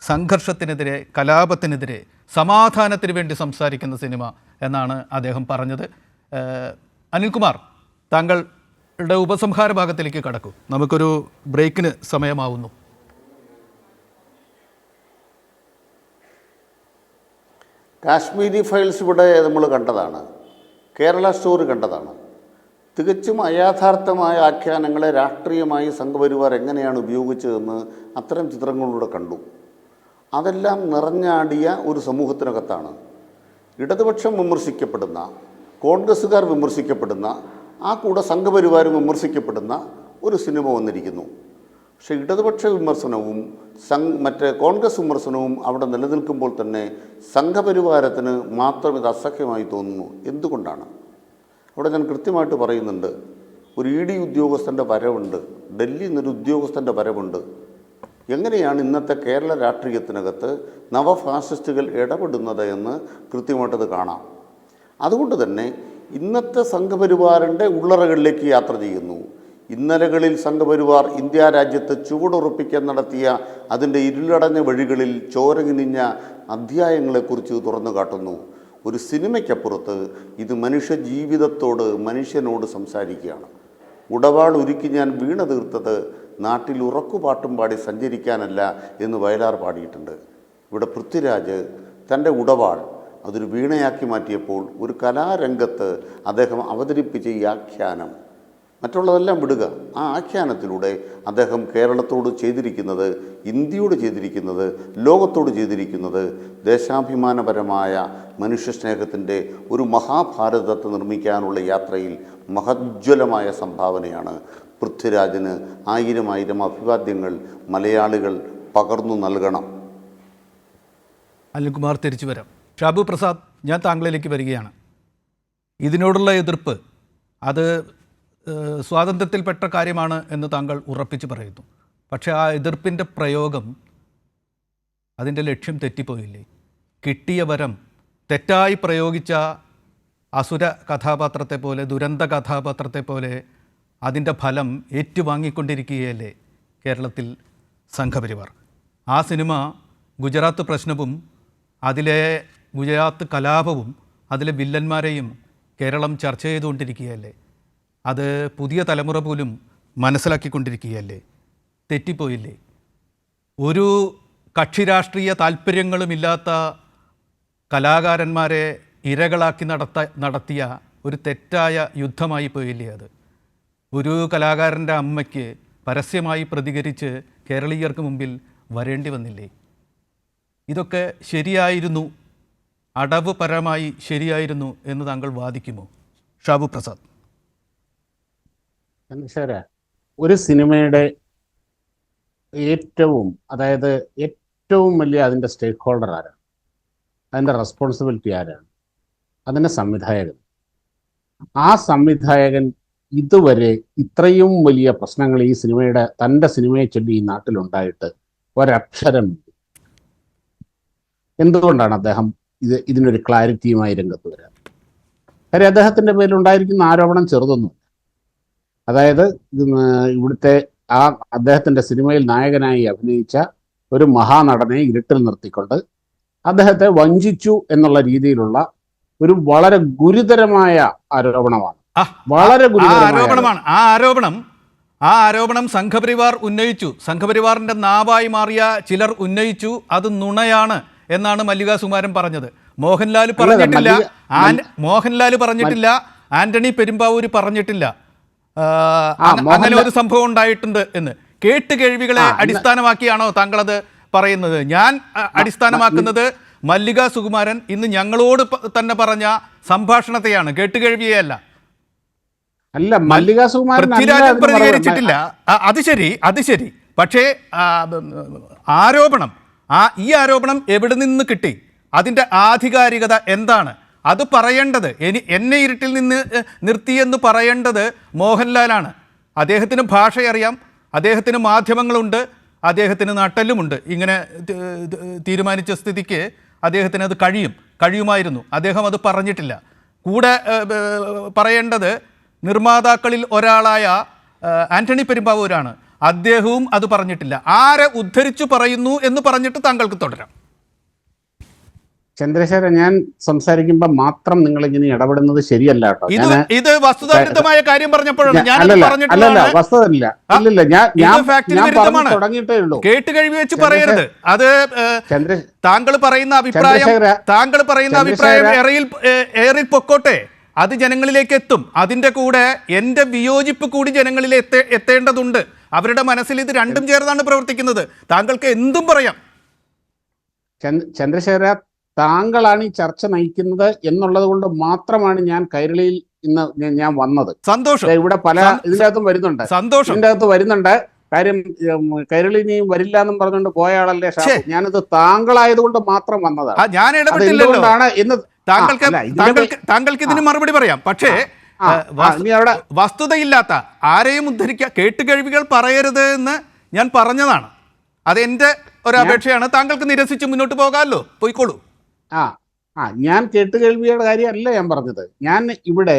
സംഘർഷത്തിനെതിരെ, കലാപത്തിനെതിരെ, സമാധാനത്തിന് വേണ്ടി സംസാരിക്കുന്ന സിനിമ എന്നാണ് അദ്ദേഹം പറഞ്ഞത്. അനിൽകുമാർ, താങ്കളുടെ ഉപസംഹാര ഭാഗത്തിലേക്ക് കടക്കൂ. നമുക്കൊരു ബ്രേക്കിന് സമയമാവുന്നു. കാശ്മീരി ഫയൽസ് ഇവിടെ നമ്മൾ കണ്ടതാണ്, കേരള സ്റ്റോറി കണ്ടതാണ്. തികച്ചും അയാഥാർത്ഥമായ ആഖ്യാനങ്ങളെ രാഷ്ട്രീയമായി സംഘപരിവാർ എങ്ങനെയാണ് ഉപയോഗിച്ചതെന്ന് അത്തരം ചിത്രങ്ങളിലൂടെ കണ്ടു. അതെല്ലാം നിറഞ്ഞാടിയ ഒരു സമൂഹത്തിനകത്താണ് ഇടതുപക്ഷം വിമർശിക്കപ്പെടുന്ന, കോൺഗ്രസ്സുകാർ വിമർശിക്കപ്പെടുന്ന, ആ കൂടെ സംഘപരിവാരം വിമർശിക്കപ്പെടുന്ന ഒരു സിനിമ വന്നിരിക്കുന്നു. പക്ഷേ ഇടതുപക്ഷ വിമർശനവും കോൺഗ്രസ് വിമർശനവും അവിടെ നിലനിൽക്കുമ്പോൾ തന്നെ സംഘപരിവാരത്തിന് മാത്രം ഇത് അസഹ്യമായി തോന്നുന്നു. എന്തുകൊണ്ടാണ്? അവിടെ ഞാൻ കൃത്യമായിട്ട് പറയുന്നുണ്ട്. ഒരു ED ഉദ്യോഗസ്ഥൻ്റെ വരവുണ്ട്, ഡൽഹിയിൽ നിന്നൊരു ഉദ്യോഗസ്ഥൻ്റെ വരവുണ്ട്. എങ്ങനെയാണ് ഇന്നത്തെ കേരള രാഷ്ട്രീയത്തിനകത്ത് നവഫാസിസ്റ്റുകൾ ഇടപെടുന്നത് എന്ന് കൃത്യമായിട്ടത് കാണാം. അതുകൊണ്ട് തന്നെ ഇന്നത്തെ സംഘപരിവാറിൻ്റെ ഉള്ളറകളിലേക്ക് യാത്ര ചെയ്യുന്നു. ഇന്നലകളിൽ സംഘപരിവാർ ഇന്ത്യ രാജ്യത്ത് ചുവടുറപ്പിക്കാൻ നടത്തിയ അതിൻ്റെ ഇരുളടഞ്ഞ വഴികളിൽ ചോരകിനിഞ്ഞ അധ്യായങ്ങളെക്കുറിച്ച് തുറന്നു കാട്ടുന്നു. ഒരു സിനിമയ്ക്കപ്പുറത്ത് ഇത് മനുഷ്യ ജീവിതത്തോട്, മനുഷ്യനോട് സംസാരിക്കുകയാണ്. ഉടവാൾ ഉരുക്കി ഞാൻ വീണ തീർത്തത് നാട്ടിൽ ഉറക്കുപാട്ടും പാടി സഞ്ചരിക്കാനല്ല എന്ന് വയലാർ പാടിയിട്ടുണ്ട്. ഇവിടെ പൃഥ്വിരാജ് തൻ്റെ ഉടവാൾ അതൊരു വീണയാക്കി മാറ്റിയപ്പോൾ ഒരു കലാരംഗത്ത് അദ്ദേഹം അവതരിപ്പിച്ച ഈ ആഖ്യാനം, മറ്റുള്ളതെല്ലാം വിടുക, ആ ആഖ്യാനത്തിലൂടെ അദ്ദേഹം കേരളത്തോട് ചെയ്തിരിക്കുന്നത്, ഇന്ത്യയോട് ചെയ്തിരിക്കുന്നത്, ലോകത്തോട് ചെയ്തിരിക്കുന്നത് ദേശാഭിമാനപരമായ മനുഷ്യസ്നേഹത്തിൻ്റെ ഒരു മഹാഭാരതത്തെ നിർമ്മിക്കാനുള്ള യാത്രയിൽ മഹോജ്വലമായ സംഭാവനയാണ്. പൃഥ്വിരാജിന് 1000 അഭിവാദ്യങ്ങൾ മലയാളികൾ പകർന്നു നൽകണം. അനിൽകുമാർ, തിരിച്ചു വരാം. ഷാബു പ്രസാദ്, ഞാൻ താങ്കളിലേക്ക് വരികയാണ്. ഇതിനോടുള്ള എതിർപ്പ് അത് സ്വാതന്ത്ര്യത്തിൽപ്പെട്ട കാര്യമാണ് എന്ന് താങ്കൾ ഉറപ്പിച്ച് പറയുന്നു. പക്ഷേ ആ എതിർപ്പിൻ്റെ പ്രയോഗം, അതിൻ്റെ ലക്ഷ്യം തെറ്റിപ്പോയില്ലേ? കിട്ടിയ വരം തെറ്റായി പ്രയോഗിച്ച അസുര കഥാപാത്രത്തെ പോലെ, ദുരന്ത കഥാപാത്രത്തെ പോലെ അതിൻ്റെ ഫലം ഏറ്റുവാങ്ങിക്കൊണ്ടിരിക്കുകയല്ലേ കേരളത്തിൽ സംഘപരിവാർ? ആ സിനിമ ഗുജറാത്ത് പ്രശ്നവും അതിലെ ഗുജറാത്ത് കലാപവും അതിലെ വില്ലന്മാരെയും കേരളം ചർച്ച ചെയ്തുകൊണ്ടിരിക്കുകയല്ലേ. അത് പുതിയ തലമുറ പോലും മനസ്സിലാക്കിക്കൊണ്ടിരിക്കുകയല്ലേ. തെറ്റിപ്പോയില്ലേ? ഒരു കക്ഷി രാഷ്ട്രീയ താല്പര്യങ്ങളുമില്ലാത്ത കലാകാരന്മാരെ ഇരകളാക്കി നടത്തിയ ഒരു തെറ്റായ യുദ്ധമായി പോയില്ലേ അത്? ഒരു കലാകാരൻ്റെ അമ്മയ്ക്ക് പരസ്യമായി പ്രതികരിച്ച് കേരളീയർക്ക് മുമ്പിൽ വരേണ്ടി വന്നില്ലേ? ഇതൊക്കെ ശരിയായിരുന്നു, അടവുപരമായി ശരിയായിരുന്നു എന്ന് താങ്കൾ വാദിക്കുമോ ഷാബു പ്രസാദ്? ഒരു സിനിമയുടെ ഏറ്റവും വലിയ അതിൻ്റെ സ്റ്റേക്ക് ഹോൾഡർ ആരാണ്? അതിൻ്റെ റെസ്പോൺസിബിലിറ്റി ആരാണ്? അതിൻ്റെ സംവിധായകൻ. ആ സംവിധായകൻ ഇതുവരെ ഇത്രയും വലിയ പ്രശ്നങ്ങൾ ഈ തൻ്റെ സിനിമയെ ചൊല്ലി ഈ നാട്ടിലുണ്ടായിട്ട് ഒരക്ഷരം. എന്തുകൊണ്ടാണ് അദ്ദേഹം ഇതിനൊരു ക്ലാരിറ്റിയുമായി രംഗത്ത് വരാൻ? കാര്യം അദ്ദേഹത്തിൻ്റെ പേരിലുണ്ടായിരിക്കുന്ന ആരോപണം ചെറുതൊന്നും. അതായത് ഇവിടുത്തെ അദ്ദേഹത്തിൻ്റെ സിനിമയിൽ നായകനായി അഭിനയിച്ച ഒരു മഹാനടനെ ഇരുട്ടിൽ നിർത്തിക്കൊണ്ട് അദ്ദേഹത്തെ വഞ്ചിച്ചു എന്നുള്ള രീതിയിലുള്ള ഒരു വളരെ ഗുരുതരമായ ആരോപണമാണ്. വളരെ ആരോപണമാണ്. ആ ആരോപണം സംഘപരിവാർ ഉന്നയിച്ചു. സംഘപരിവാറിന്റെ നാവായി മാറിയ ചിലർ ഉന്നയിച്ചു. അത് നുണയാണ് എന്നാണ് മല്ലിക സുകുമാരൻ പറഞ്ഞത്. മോഹൻലാൽ പറഞ്ഞിട്ടില്ല, ആന്റണി പെരുമ്പാവൂർ പറഞ്ഞിട്ടില്ല അങ്ങനെ ഒരു സംഭവം ഉണ്ടായിട്ടുണ്ട് എന്ന്. കേട്ടുകേഴ്വികളെ അടിസ്ഥാനമാക്കിയാണോ താങ്കൾ അത് പറയുന്നത്? ഞാൻ അടിസ്ഥാനമാക്കുന്നത് മല്ലിക സുകുമാരൻ ഇന്ന് ഞങ്ങളോട് തന്നെ പറഞ്ഞ സംഭാഷണത്തെയാണ്, കേട്ടുകേഴ്വിയല്ല. അല്ല, മല്ലിക സുകുമാരൻ പൃഥ്വിരാജ് പ്രതികരിച്ചിട്ടില്ല. അത് ശരി. പക്ഷേ ആരോപണം, ഈ ആരോപണം എവിടെ നിന്ന് കിട്ടി? അതിൻ്റെ ആധികാരികത എന്താണ്? അത് പറയേണ്ടത്, എന്നെ ഇരുട്ടിൽ നിന്ന് നിർത്തിയെന്ന് പറയേണ്ടത് മോഹൻലാലാണ്. അദ്ദേഹത്തിന് ഭാഷയറിയാം, അദ്ദേഹത്തിന് മാധ്യമങ്ങളുണ്ട്, അദ്ദേഹത്തിന് നട്ടെല്ലുമുണ്ട്. ഇങ്ങനെ തീരുമാനിച്ച സ്ഥിതിക്ക് അദ്ദേഹത്തിന് അത് കഴിയുമായിരുന്നു. അദ്ദേഹം അത് പറഞ്ഞിട്ടില്ല. കൂടെ പറയേണ്ടത് നിർമ്മാതാക്കളിൽ ഒരാളായ ആന്റണി പെരുമ്പാവൂരാണ്. അദ്ദേഹവും അത് പറഞ്ഞിട്ടില്ല. ആരെ ഉദ്ധരിച്ചു പറയുന്നു എന്ന് പറഞ്ഞിട്ട് താങ്കൾക്ക് തുടരാം. ചന്ദ്രശേഖരൻ, ഞാൻ സംസാരിക്കുമ്പോൾ മാത്രം നിങ്ങൾ ഇങ്ങനെ ഇടപെടുന്നത് ശരിയല്ല കേട്ടോ. ഇത് വസ്തുതാവിരുദ്ധമായ കാര്യം പറഞ്ഞപ്പോഴാണ് തുടങ്ങിയിട്ടേ ഉള്ളൂ. കേട്ടുകഴിവ് വെച്ച് പറയരുത്. അത് താങ്കൾ പറയുന്ന അഭിപ്രായം ഏറിൽ പൊക്കോട്ടെ, അത് ജനങ്ങളിലേക്ക് എത്തും. അതിന്റെ കൂടെ എന്റെ വിയോജിപ്പ് കൂടി ജനങ്ങളിൽ എത്തേണ്ടതുണ്ട്. അവരുടെ മനസ്സിൽ ഇത് രണ്ടും ചേർന്നാണ് പ്രവർത്തിക്കുന്നത്. താങ്കൾക്ക് എന്തും പറയാം. ചന്ദ്രശേഖര, താങ്കളാണ് ഈ ചർച്ച നയിക്കുന്നത് എന്നുള്ളത് കൊണ്ട് മാത്രമാണ് ഞാൻ കൈരളിയിൽ ഇന്ന് ഞാൻ വന്നത്. സന്തോഷം. ഇവിടെ പല ഇതിനകത്തും വരുന്നുണ്ട്. സന്തോഷം. ഇതിൻ്റെ അകത്ത് വരുന്നുണ്ട്. കാര്യം കൈരളിനെയും വരില്ല എന്നും പറഞ്ഞുകൊണ്ട് പോയ ആളല്ലേ ഷാബു. ഞാനിത് താങ്കളായതുകൊണ്ട് മാത്രം വന്നതാണ്. ഞാൻ ഇടപെട്ടില്ലല്ലോണ്ടാണ് ഇന്ന് താങ്കൾക്ക് ഇതിന് മറുപടി പറയാം. പക്ഷേ വസ്തുതയില്ലാത്ത ആരെയും ഉദ്ധരിക്കുക, കേട്ടുകഴിവുകൾ പറയരുത് എന്ന് ഞാൻ പറഞ്ഞതാണ്. അതെന്റെ ഒരപേക്ഷയാണ്. താങ്കൾക്ക് നിരസിച്ച് മുന്നോട്ട് പോകാമല്ലോ, പോയിക്കോളൂ. ഞാൻ കേട്ടുകേൾവിയുടെ കാര്യമല്ല ഞാൻ പറഞ്ഞത്. ഞാൻ ഇവിടെ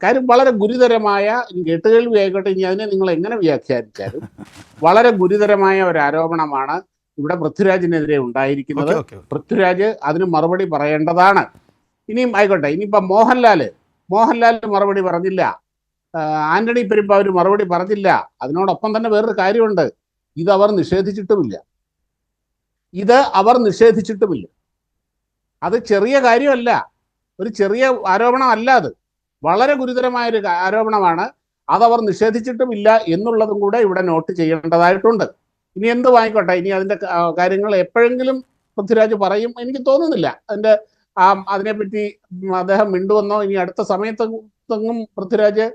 കാര്യം വളരെ ഗുരുതരമായ കേട്ടുകേൾവി ആയിക്കോട്ടെ, ഇനി അതിനെ നിങ്ങൾ എങ്ങനെ വ്യാഖ്യാനിച്ചാലും വളരെ ഗുരുതരമായ ഒരു ആരോപണമാണ് ഇവിടെ പൃഥ്വിരാജിനെതിരെ ഉണ്ടായിരിക്കുന്നത്. പൃഥ്വിരാജ് അതിന് മറുപടി പറയേണ്ടതാണ്. ഇനിയും ആയിക്കോട്ടെ, ഇനിയിപ്പോൾ മോഹൻലാൽ മറുപടി പറഞ്ഞില്ല, ആന്റണി പെരുമ്പാവൂർ മറുപടി പറഞ്ഞില്ല. അതിനോടൊപ്പം തന്നെ വേറൊരു കാര്യമുണ്ട്, ഇത് അവർ നിഷേധിച്ചിട്ടുമില്ല. അത് ചെറിയ കാര്യമല്ല, ഒരു ചെറിയ ആരോപണമല്ല. അത് വളരെ ഗുരുതരമായൊരു ആരോപണമാണ്. അതവർ നിഷേധിച്ചിട്ടുമില്ല എന്നുള്ളതും കൂടെ ഇവിടെ നോട്ട് ചെയ്യേണ്ടതായിട്ടുണ്ട്. ഇനി എന്ത് വായിക്കോട്ടെ, ഇനി അതിൻ്റെ കാര്യങ്ങൾ എപ്പോഴെങ്കിലും പൃഥ്വിരാജ് പറയും, എനിക്ക് തോന്നുന്നില്ല. അതിനെപ്പറ്റി അദ്ദേഹം മിണ്ടുവന്നോ ഇനി അടുത്ത സമയത്തെങ്ങും പൃഥ്വിരാജ്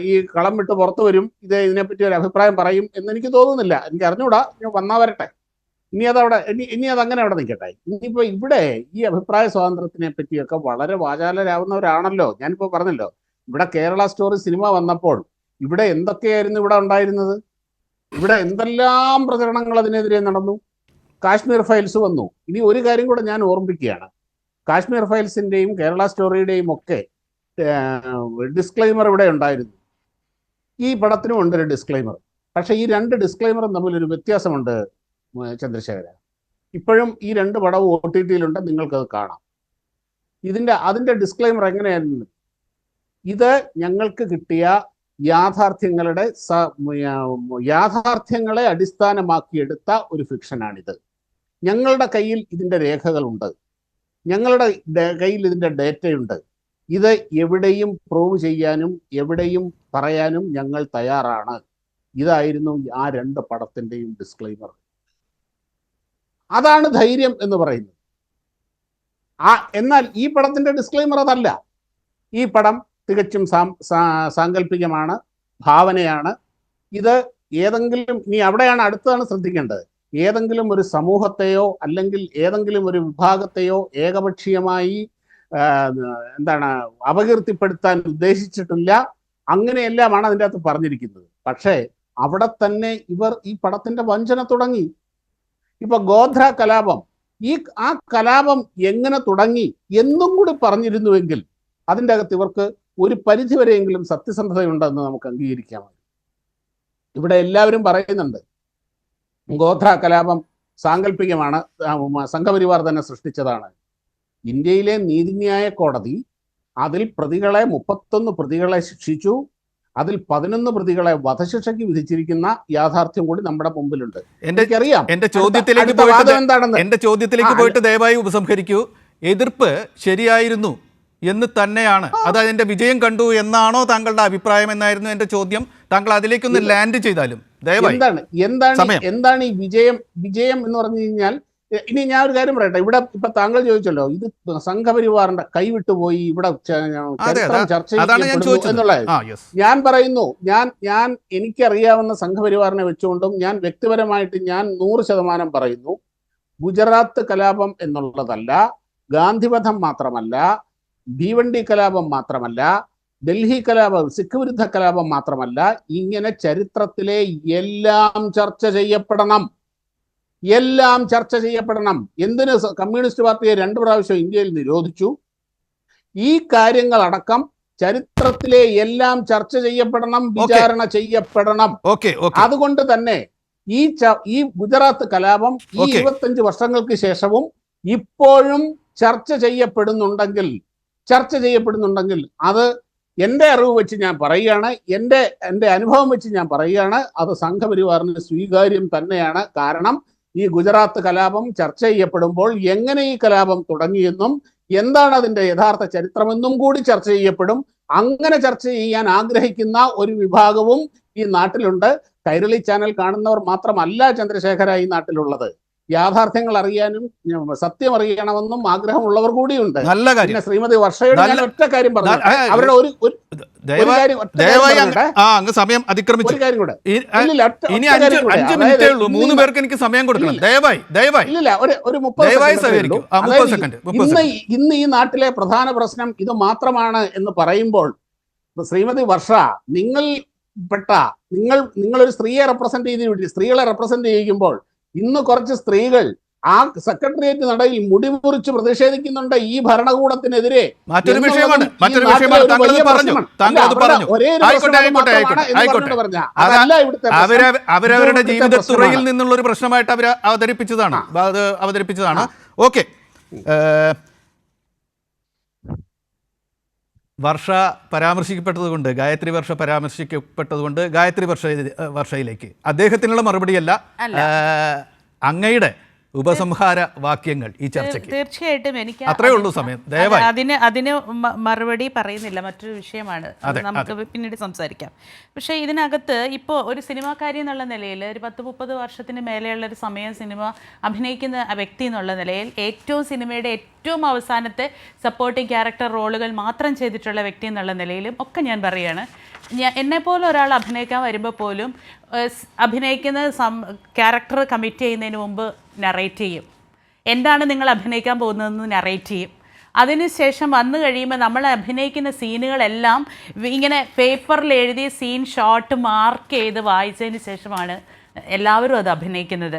ഈ കളം വിട്ട് പുറത്തു വരും, ഇതിനെപ്പറ്റി ഒരു അഭിപ്രായം പറയും എന്നെനിക്ക് തോന്നുന്നില്ല. എനിക്ക് അറിഞ്ഞൂടാ, വന്നാ വരട്ടെ. ഇനി അതങ്ങനെ അവിടെ നിൽക്കട്ടെ. ഇനിയിപ്പോൾ ഇവിടെ ഈ അഭിപ്രായ സ്വാതന്ത്ര്യത്തിനെ പറ്റിയൊക്കെ വളരെ വാചാലരാകുന്നവരാണല്ലോ. ഞാനിപ്പോൾ പറഞ്ഞല്ലോ, ഇവിടെ കേരള സ്റ്റോറി സിനിമ വന്നപ്പോൾ ഇവിടെ എന്തൊക്കെയായിരുന്നു ഇവിടെ ഉണ്ടായിരുന്നത്? ഇവിടെ എന്തെല്ലാം പ്രചരണങ്ങൾ അതിനെതിരെ നടന്നു. കാശ്മീർ ഫയൽസ് വന്നു. ഇനി ഒരു കാര്യം കൂടെ ഞാൻ ഓർമ്മിപ്പിക്കുകയാണ്. കാശ്മീർ ഫയൽസിൻ്റെയും കേരള സ്റ്റോറിയുടെയും ഒക്കെ ഡിസ്ക്ലെയിമർ ഇവിടെ ഉണ്ടായിരുന്നു. ഈ പടത്തിനും ഉണ്ടൊരു ഡിസ്ക്ലെയിമർ. പക്ഷേ ഈ രണ്ട് ഡിസ്ക്ലെയിമറും തമ്മിലൊരു വ്യത്യാസമുണ്ട് ചന്ദ്രശേഖര. ഇപ്പോഴും ഈ രണ്ട് പടവും OTT-യിലുണ്ട്, നിങ്ങൾക്കത് കാണാം. അതിൻ്റെ ഡിസ്ക്ലൈമർ എങ്ങനെയായിരുന്നു? ഇത് ഞങ്ങൾക്ക് കിട്ടിയ യാഥാർത്ഥ്യങ്ങളെ അടിസ്ഥാനമാക്കിയെടുത്ത ഒരു ഫിക്ഷനാണിത്. ഞങ്ങളുടെ കയ്യിൽ ഇതിൻ്റെ രേഖകളുണ്ട്, ഞങ്ങളുടെ കയ്യിൽ ഇതിൻ്റെ ഡേറ്റയുണ്ട്. ഇത് എവിടെയും പ്രൂവ് ചെയ്യാനും എവിടെയും പറയാനും ഞങ്ങൾ തയ്യാറാണ്. ഇതായിരുന്നു ആ 2 പടത്തിൻ്റെയും ഡിസ്ക്ലൈമർ. അതാണ് ധൈര്യം എന്ന് പറയുന്നത്. എന്നാൽ ഈ പടത്തിൻ്റെ ഡിസ്ക്ലൈമർ അതല്ല. ഈ പടം തികച്ചും സാങ്കല്പികമാണ്, ഭാവനയാണ്. ഇത് ഇനി അവിടെയാണ് അടുത്തതാണ് ശ്രദ്ധിക്കേണ്ടത്. ഏതെങ്കിലും ഒരു സമൂഹത്തെയോ അല്ലെങ്കിൽ ഏതെങ്കിലും ഒരു വിഭാഗത്തെയോ ഏകപക്ഷീയമായി അപകീർത്തിപ്പെടുത്താൻ ഉദ്ദേശിച്ചിട്ടില്ല. അങ്ങനെയെല്ലാമാണ് അതിൻ്റെ അകത്ത് പറഞ്ഞിരിക്കുന്നത്. പക്ഷേ അവിടെ തന്നെ ഇവർ ഈ പടത്തിന്റെ വഞ്ചന തുടങ്ങി. ഇപ്പൊ ഗോധ്ര കലാപം, ആ കലാപം എങ്ങനെ തുടങ്ങി എന്നും കൂടി പറഞ്ഞിരുന്നുവെങ്കിൽ അതിൻ്റെ അകത്ത് ഇവർക്ക് ഒരു പരിധിവരെയെങ്കിലും സത്യസന്ധതയുണ്ടെന്ന് നമുക്ക് അംഗീകരിക്കാം. ഇവിടെ എല്ലാവരും പറയുന്നുണ്ട് ഗോധ്ര കലാപം സാങ്കല്പികമാണ്, സംഘപരിവാർ തന്നെ സൃഷ്ടിച്ചതാണ്. ഇന്ത്യയിലെ നീതിന്യായ കോടതി അതിൽ 31 പ്രതികളെ ശിക്ഷിച്ചു. അതിൽ 11 പ്രതികളെ വധശിക്ഷയ്ക്ക് വിധിച്ചിരിക്കുന്ന യാഥാർത്ഥ്യം കൂടി നമ്മുടെ മുമ്പിലുണ്ട്. എനിക്കറിയാം. എന്റെ ചോദ്യത്തിലേക്ക് പോയിട്ട് ദയവായി ഉപസംഹരിക്കൂ. എതിർപ്പ് ശരിയായിരുന്നു എന്ന് തന്നെയാണ്, അത് അതിന്റെ വിജയം കണ്ടു എന്നാണോ താങ്കളുടെ അഭിപ്രായം എന്നായിരുന്നു എന്റെ ചോദ്യം. താങ്കൾ അതിലേക്കൊന്ന് ലാൻഡ് ചെയ്താലും ദയവായി. എന്താണ് ഈ വിജയം എന്ന് പറഞ്ഞു കഴിഞ്ഞാൽ, ഇനി ഞാൻ ഒരു കാര്യം പറയട്ടെ. ഇവിടെ ഇപ്പൊ താങ്കൾ ചോദിച്ചല്ലോ, ഇത് സംഘപരിവാറിന്റെ കൈവിട്ടുപോയി, ഇവിടെ ചർച്ച എന്നുള്ളത്. ഞാൻ പറയുന്നു, ഞാൻ എനിക്കറിയാവുന്ന സംഘപരിവാറിനെ വെച്ചുകൊണ്ടും ഞാൻ വ്യക്തിപരമായിട്ട് ഞാൻ 100% പറയുന്നു, ഗുജറാത്ത് കലാപം എന്നുള്ളതല്ല, ഗാന്ധിവധം മാത്രമല്ല, ഭീവണ്ടി കലാപം മാത്രമല്ല, ഡൽഹി കലാപം, സിഖ് വിരുദ്ധ കലാപം മാത്രമല്ല, ഇങ്ങനെ ചരിത്രത്തിലെ എല്ലാം ചർച്ച ചെയ്യപ്പെടണം. എന്തിന് കമ്മ്യൂണിസ്റ്റ് പാർട്ടിയെ 2 പ്രാവശ്യം ഇന്ത്യയിൽ നിരോധിച്ചു? ഈ കാര്യങ്ങളടക്കം ചരിത്രത്തിലെ എല്ലാം ചർച്ച ചെയ്യപ്പെടണം, വിചാരണ ചെയ്യപ്പെടണം. അതുകൊണ്ട് തന്നെ ഈ ഗുജറാത്ത് കലാപം ഈ 25 വർഷങ്ങൾക്ക് ശേഷവും ഇപ്പോഴും ചർച്ച ചെയ്യപ്പെടുന്നുണ്ടെങ്കിൽ അത് എൻ്റെ അറിവ് വെച്ച് ഞാൻ പറയുകയാണ്, എൻ്റെ അനുഭവം വെച്ച് ഞാൻ പറയുകയാണ്, അത് സംഘപരിവാറിന് സ്വീകാര്യം തന്നെയാണ്. കാരണം ഈ ഗുജറാത്ത് കലാപം ചർച്ച ചെയ്യപ്പെടുമ്പോൾ എങ്ങനെ ഈ കലാപം തുടങ്ങിയെന്നും എന്താണ് അതിൻ്റെ യഥാർത്ഥ ചരിത്രമെന്നും കൂടി ചർച്ച ചെയ്യപ്പെടും. അങ്ങനെ ചർച്ച ചെയ്യാൻ ആഗ്രഹിക്കുന്ന ഒരു വിഭാഗവും ഈ നാട്ടിലുണ്ട്. കൈരളി ചാനൽ കാണുന്നവർ മാത്രമല്ല ചന്ദ്രശേഖര ഈ നാട്ടിലുള്ളത്. യാഥാർത്ഥ്യങ്ങൾ അറിയാനും സത്യം അറിയണമെന്നും ആഗ്രഹമുള്ളവർ കൂടിയുണ്ട്. നല്ല കാര്യം. പിന്നെ ശ്രീമതി വർഷയുടെ ഞാൻ ഒറ്റ കാര്യം പറഞ്ഞു, അവരുടെ സമയം അതിക്രമിച്ചു. ഒരു കാര്യം കൂടെ, ഇനി 5 മിനിറ്റേ ഉള്ളൂ. 3 പേർക്ക് എനിക്ക് സമയം കൊടുക്കണം. ദയവായി ഇല്ല, ഒരു 30 സെക്കൻഡ്. ഇന്ന് ഈ നാട്ടിലെ പ്രധാന പ്രശ്നം ഇത് മാത്രമാണ് എന്ന് പറയുമ്പോൾ, ശ്രീമതി വർഷ, നിങ്ങളൊരു സ്ത്രീയെ സ്ത്രീകളെ റെപ്രസെന്റ് ചെയ്യുമ്പോൾ ഇന്ന് കുറച്ച് സ്ത്രീകൾ ആ സെക്രട്ടേറിയറ്റ് നടയിൽ മുടിമുറിച്ച് പ്രതിഷേധിക്കുന്നുണ്ട് ഈ ഭരണകൂടത്തിനെതിരെ. മറ്റൊരു വിഷയമാണ്. അവരവരുടെ ജീവിതത്തുറയിൽ നിന്നുള്ള ഒരു പ്രശ്നമായിട്ട് അവർ അവതരിപ്പിച്ചതാണ്. ഓക്കെ, വർഷ പരാമർശിക്കപ്പെട്ടതുകൊണ്ട്, ഗായത്രി വർഷ പരാമർശിക്കപ്പെട്ടതുകൊണ്ട് ഗായത്രി വർഷയിലേക്ക് അദ്ദേഹത്തിനുള്ള മറുപടിയല്ല, അങ്ങയുടെ ഉപസംഹാര വാക്യങ്ങൾ ഈ ചർച്ചയ്ക്ക്. തീർച്ചയായിട്ടും എനിക്ക് അത്രേ ഉള്ളൂ സമയം. ദയവായി അതിന് മറുപടി പറയുന്നില്ല, മറ്റൊരു വിഷയമാണ്, നമുക്ക് പിന്നീട് സംസാരിക്കാം. പക്ഷേ ഇതിനകത്ത് ഇപ്പോൾ ഒരു സിനിമാക്കാരി എന്നുള്ള നിലയിൽ ഒരു 10-30 വർഷത്തിന് മേലെയുള്ള ഒരു സമയം സിനിമ അഭിനയിക്കുന്ന വ്യക്തി എന്നുള്ള നിലയിൽ സിനിമയുടെ ഏറ്റവും അവസാനത്തെ സപ്പോർട്ടിംഗ് ക്യാരക്ടർ റോളുകൾ മാത്രം ചെയ്തിട്ടുള്ള വ്യക്തി എന്നുള്ള നിലയിലും ഒക്കെ ഞാൻ പറയുകയാണ്, എന്നെപ്പോലെ ഒരാൾ അഭിനയിക്കാൻ വരുമ്പോൾ പോലും അഭിനയിക്കുന്ന ക്യാരക്ടർ കമ്മിറ്റ് ചെയ്യുന്നതിന് മുമ്പ് നറേറ്റ് ചെയ്യും, എന്താണ് നിങ്ങൾ അഭിനയിക്കാൻ പോകുന്നതെന്ന് നറേറ്റ് ചെയ്യും. അതിനുശേഷം വന്നു കഴിയുമ്പോൾ നമ്മൾ അഭിനയിക്കുന്ന സീനുകളെല്ലാം ഇങ്ങനെ പേപ്പറിൽ എഴുതി സീൻ ഷോട്ട് മാർക്ക് ചെയ്ത് വായിച്ചതിന് ശേഷമാണ് എല്ലാവരും അത് അഭിനയിക്കുന്നത്.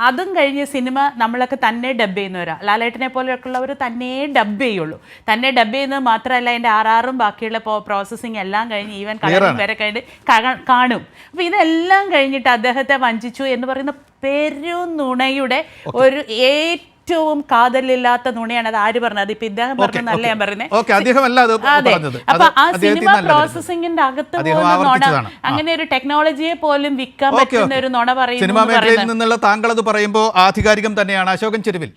അതും കഴിഞ്ഞ് സിനിമ നമ്മളൊക്കെ തന്നെ ഡബ് ചെയ്യുന്നവരാണ്. ലാലേട്ടനെ പോലെയൊക്കെയുള്ളവർ തന്നെ ഡബ് ചെയ്യുള്ളൂ. തന്നെ ഡബ് ചെയ്യുന്നത് മാത്രമല്ല, അതിൻ്റെ RRഉം ബാക്കിയുള്ള പ്രോസസ്സിങ് എല്ലാം കഴിഞ്ഞ് ഈവൻ കളറിങ് വരെ കഴിഞ്ഞ് കാണും. അപ്പോൾ ഇതെല്ലാം കഴിഞ്ഞിട്ട് അദ്ദേഹത്തെ വഞ്ചിച്ചു എന്ന് പറയുന്ന പെരുനുണയുടെ ഒരു ഏറ്റവും കാതലില്ലാത്ത നുണയാണ്. അത് ആര് പറഞ്ഞത്? ഇപ്പൊ ഇദ്ദേഹം പറഞ്ഞല്ല ഞാൻ പറയുന്നത്. അപ്പൊ ആ സിനിമ പ്രോസസിംഗിന്റെ അകത്ത് പോലും അങ്ങനെ ഒരു ടെക്നോളജിയെ പോലും വിൽക്കാൻ പറ്റുന്ന ഒരു നുണ സിനിമാ മേഖലയിൽ നിന്നുള്ള താങ്കൾ അത് പറയുമ്പോൾ ആധികാരികം തന്നെയാണ്. അശോകൻ ചെരുവിൽ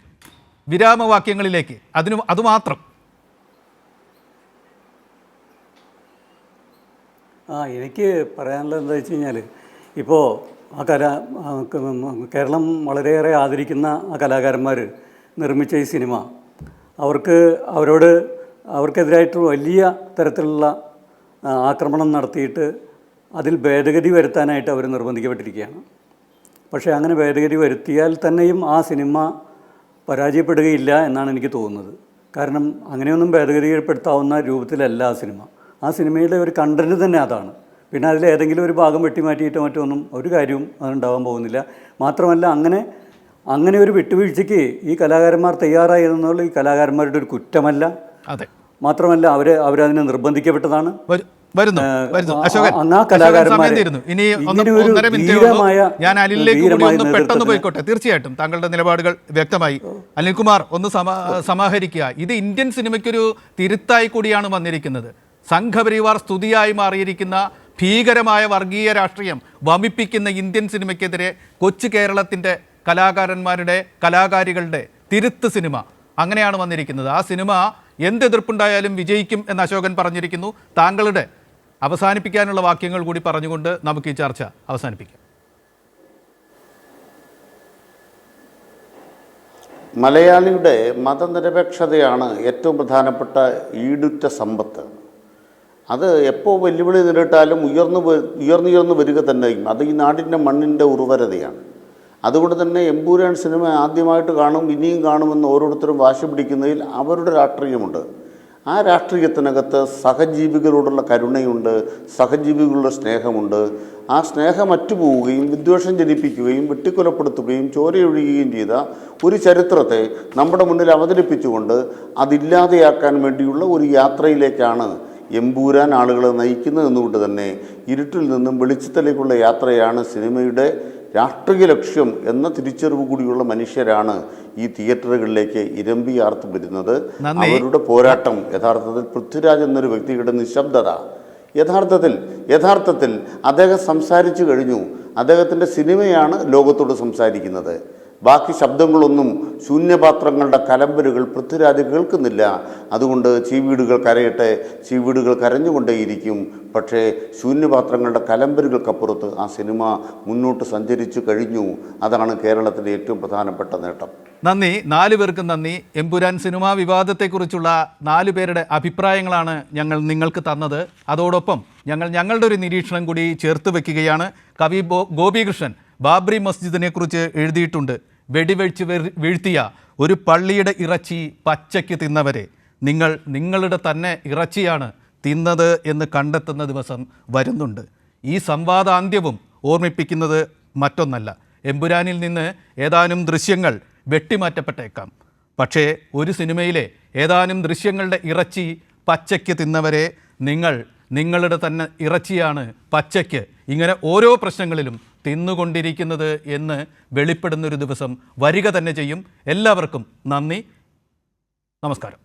വിരാമവാക്യങ്ങളിലേക്ക് അതുമാത്രം. എനിക്ക് പറയാനുള്ളത് എന്താ വെച്ച് കഴിഞ്ഞാൽ, ഇപ്പോൾ കേരളം വളരെയേറെ ആദരിക്കുന്ന ആ കലാകാരന്മാർ നിർമ്മിച്ച ഈ സിനിമ അവർക്കെതിരായിട്ട് വലിയ തരത്തിലുള്ള ആക്രമണം നടത്തിയിട്ട് അതിൽ ഭേദഗതി വരുത്താനായിട്ട് അവർ നിർബന്ധിക്കപ്പെട്ടിരിക്കുകയാണ്. പക്ഷേ അങ്ങനെ ഭേദഗതി വരുത്തിയാൽ തന്നെയും ആ സിനിമ പരാജയപ്പെടുകയില്ല എന്നാണ് എനിക്ക് തോന്നുന്നത്. കാരണം അങ്ങനെയൊന്നും ഭേദഗതിപ്പെടുത്താവുന്ന രൂപത്തിലല്ല ആ സിനിമയുടെ ഒരു കണ്ടന്റ് തന്നെ അതാണ്. പിന്നെ അതിലേതെങ്കിലും ഒരു ഭാഗം വെട്ടിമാറ്റിയിട്ട് മറ്റൊന്നും ഒരു കാര്യവും അതുണ്ടാവാൻ പോകുന്നില്ല. മാത്രമല്ല അങ്ങനെ ഒരു വിട്ടുവീഴ്ചയ്ക്ക് ഈ കലാകാരന്മാർ തയ്യാറായി എന്നുള്ള ഈ കലാകാരന്മാരുടെ ഒരു കുറ്റമല്ല. മാത്രമല്ല അവരതിനെ നിർബന്ധിക്കപ്പെട്ടതാണ്. തീർച്ചയായിട്ടും താങ്കളുടെ നിലപാടുകൾ വ്യക്തമായി. അനിൽകുമാർ, ഒന്ന് സമാഹരിക്കുക. ഇത് ഇന്ത്യൻ സിനിമയ്ക്കൊരു തിരുത്തായി കൂടിയാണ് വന്നിരിക്കുന്നത്. സംഘപരിവാർ സ്തുതിയായി മാറിയിരിക്കുന്ന ഭീകരമായ വർഗീയ രാഷ്ട്രീയം വമിപ്പിക്കുന്ന ഇന്ത്യൻ സിനിമയ്ക്കെതിരെ കൊച്ചു കേരളത്തിൻ്റെ കലാകാരികളുടെ തിരുത്ത് സിനിമ അങ്ങനെയാണ് വന്നിരിക്കുന്നത്. ആ സിനിമ എന്ത് എതിർപ്പുണ്ടായാലും വിജയിക്കും എന്ന് അശോകൻ പറഞ്ഞിരിക്കുന്നു. താങ്കളുടെ അവസാനിപ്പിക്കാനുള്ള വാക്യങ്ങൾ കൂടി പറഞ്ഞുകൊണ്ട് നമുക്ക് ഈ ചർച്ച അവസാനിപ്പിക്കാം. മലയാളിയുടെ മതനിരപേക്ഷതയാണ് ഏറ്റവും പ്രധാനപ്പെട്ട ഈടുറ്റ സമ്പത്ത്. അത് എപ്പോൾ വെല്ലുവിളി നേരിട്ടാലും ഉയർന്നുയർന്നു വരിക തന്നെയും. അത് ഈ നാടിൻ്റെ മണ്ണിൻ്റെ ഉർവരതയാണ്. അതുകൊണ്ട് തന്നെ എമ്പുരാൻ സിനിമ ആദ്യമായിട്ട് കാണും, ഇനിയും കാണുമെന്ന് ഓരോരുത്തരും വാശി പിടിക്കുന്നതിൽ അവരുടെ രാഷ്ട്രീയമുണ്ട്. ആ രാഷ്ട്രീയത്തിനകത്ത് സഹജീവികളോടുള്ള കരുണയുണ്ട്, സഹജീവികളുടെ സ്നേഹമുണ്ട്. ആ സ്നേഹം അറ്റുപോവുകയും വിദ്വേഷം ജനിപ്പിക്കുകയും വെട്ടിക്കൊലപ്പെടുത്തുകയും ചോരയൊഴുകുകയും ചെയ്ത ഒരു ചരിത്രത്തെ നമ്മുടെ മുന്നിൽ അവതരിപ്പിച്ചുകൊണ്ട് അതില്ലാതെയാക്കാൻ വേണ്ടിയുള്ള ഒരു യാത്രയിലേക്കാണ് എമ്പൂരാൻ ആളുകളെ നയിക്കുന്നത് എന്നുകൊണ്ട് തന്നെ ഇരുട്ടിൽ നിന്നും വെളിച്ചത്തിലേക്കുള്ള യാത്രയാണ് സിനിമയുടെ രാഷ്ട്രീയ ലക്ഷ്യം എന്ന തിരിച്ചറിവ് കൂടിയുള്ള മനുഷ്യരാണ് ഈ തിയേറ്ററുകളിലേക്ക് ഇരമ്പിയാർത്ത് വരുന്നത്. അവരുടെ പോരാട്ടം യഥാർത്ഥത്തിൽ പൃഥ്വിരാജ് എന്നൊരു വ്യക്തിയുടെ നിശബ്ദത യഥാർത്ഥത്തിൽ അദ്ദേഹം സംസാരിച്ചു കഴിഞ്ഞു. അദ്ദേഹത്തിൻ്റെ സിനിമയാണ് ലോകത്തോട് സംസാരിക്കുന്നത്. ബാക്കി ശബ്ദങ്ങളൊന്നും ശൂന്യപാത്രങ്ങളുടെ കലമ്പലുകൾ പൃഥ്വിരാജ് കേൾക്കുന്നില്ല. അതുകൊണ്ട് ചീവീടുകൾ കരയട്ടെ, ചീവീടുകൾ കരഞ്ഞുകൊണ്ടേയിരിക്കും. പക്ഷേ ശൂന്യപാത്രങ്ങളുടെ കലമ്പലുകൾക്കപ്പുറത്ത് ആ സിനിമ മുന്നോട്ട് സഞ്ചരിച്ചു കഴിഞ്ഞു. അതാണ് കേരളത്തിൻ്റെ ഏറ്റവും പ്രധാനപ്പെട്ട നേട്ടം. നന്ദി, 4 പേർക്കും നന്ദി. എമ്പുരാൻ സിനിമാ വിവാദത്തെക്കുറിച്ചുള്ള 4 പേരുടെ അഭിപ്രായങ്ങളാണ് ഞങ്ങൾ നിങ്ങൾക്ക് തന്നത്. അതോടൊപ്പം ഞങ്ങളുടെ ഒരു നിരീക്ഷണം കൂടി ചേർത്ത് വയ്ക്കുകയാണ്. കവി ഗോപികൃഷ്ണൻ ബാബ്രി മസ്ജിദിനെ കുറിച്ച് എഴുതിയിട്ടുണ്ട്. വെടിവെച്ച് വീഴ്ത്തിയ ഒരു പള്ളിയുടെ ഇറച്ചി പച്ചയ്ക്ക് തിന്നവരെ നിങ്ങളുടെ തന്നെ ഇറച്ചിയാണ് തിന്നത് എന്ന് കണ്ടെത്തുന്ന ദിവസം വരുന്നുണ്ട്. ഈ സംവാദാന്ത്യവും ഓർമ്മിപ്പിക്കുന്നത് മറ്റൊന്നല്ല. എമ്പുരാനിൽ നിന്ന് ഏതാനും ദൃശ്യങ്ങൾ വെട്ടിമാറ്റപ്പെട്ടേക്കാം. പക്ഷേ ഒരു സിനിമയിലെ ഏതാനും ദൃശ്യങ്ങളുടെ ഇറച്ചി പച്ചയ്ക്ക് തിന്നവരെ നിങ്ങളുടെ തന്നെ ഇറച്ചിയാണ് പച്ചയ്ക്ക് ഇങ്ങനെ ഓരോ പ്രശ്നങ്ങളിലും തിന്നുകൊണ്ടിരിക്കുന്നത് എന്ന് വെളിപ്പെടുന്നൊരു ദിവസം വരിക തന്നെ ചെയ്യും. എല്ലാവർക്കും നന്ദി, നമസ്കാരം.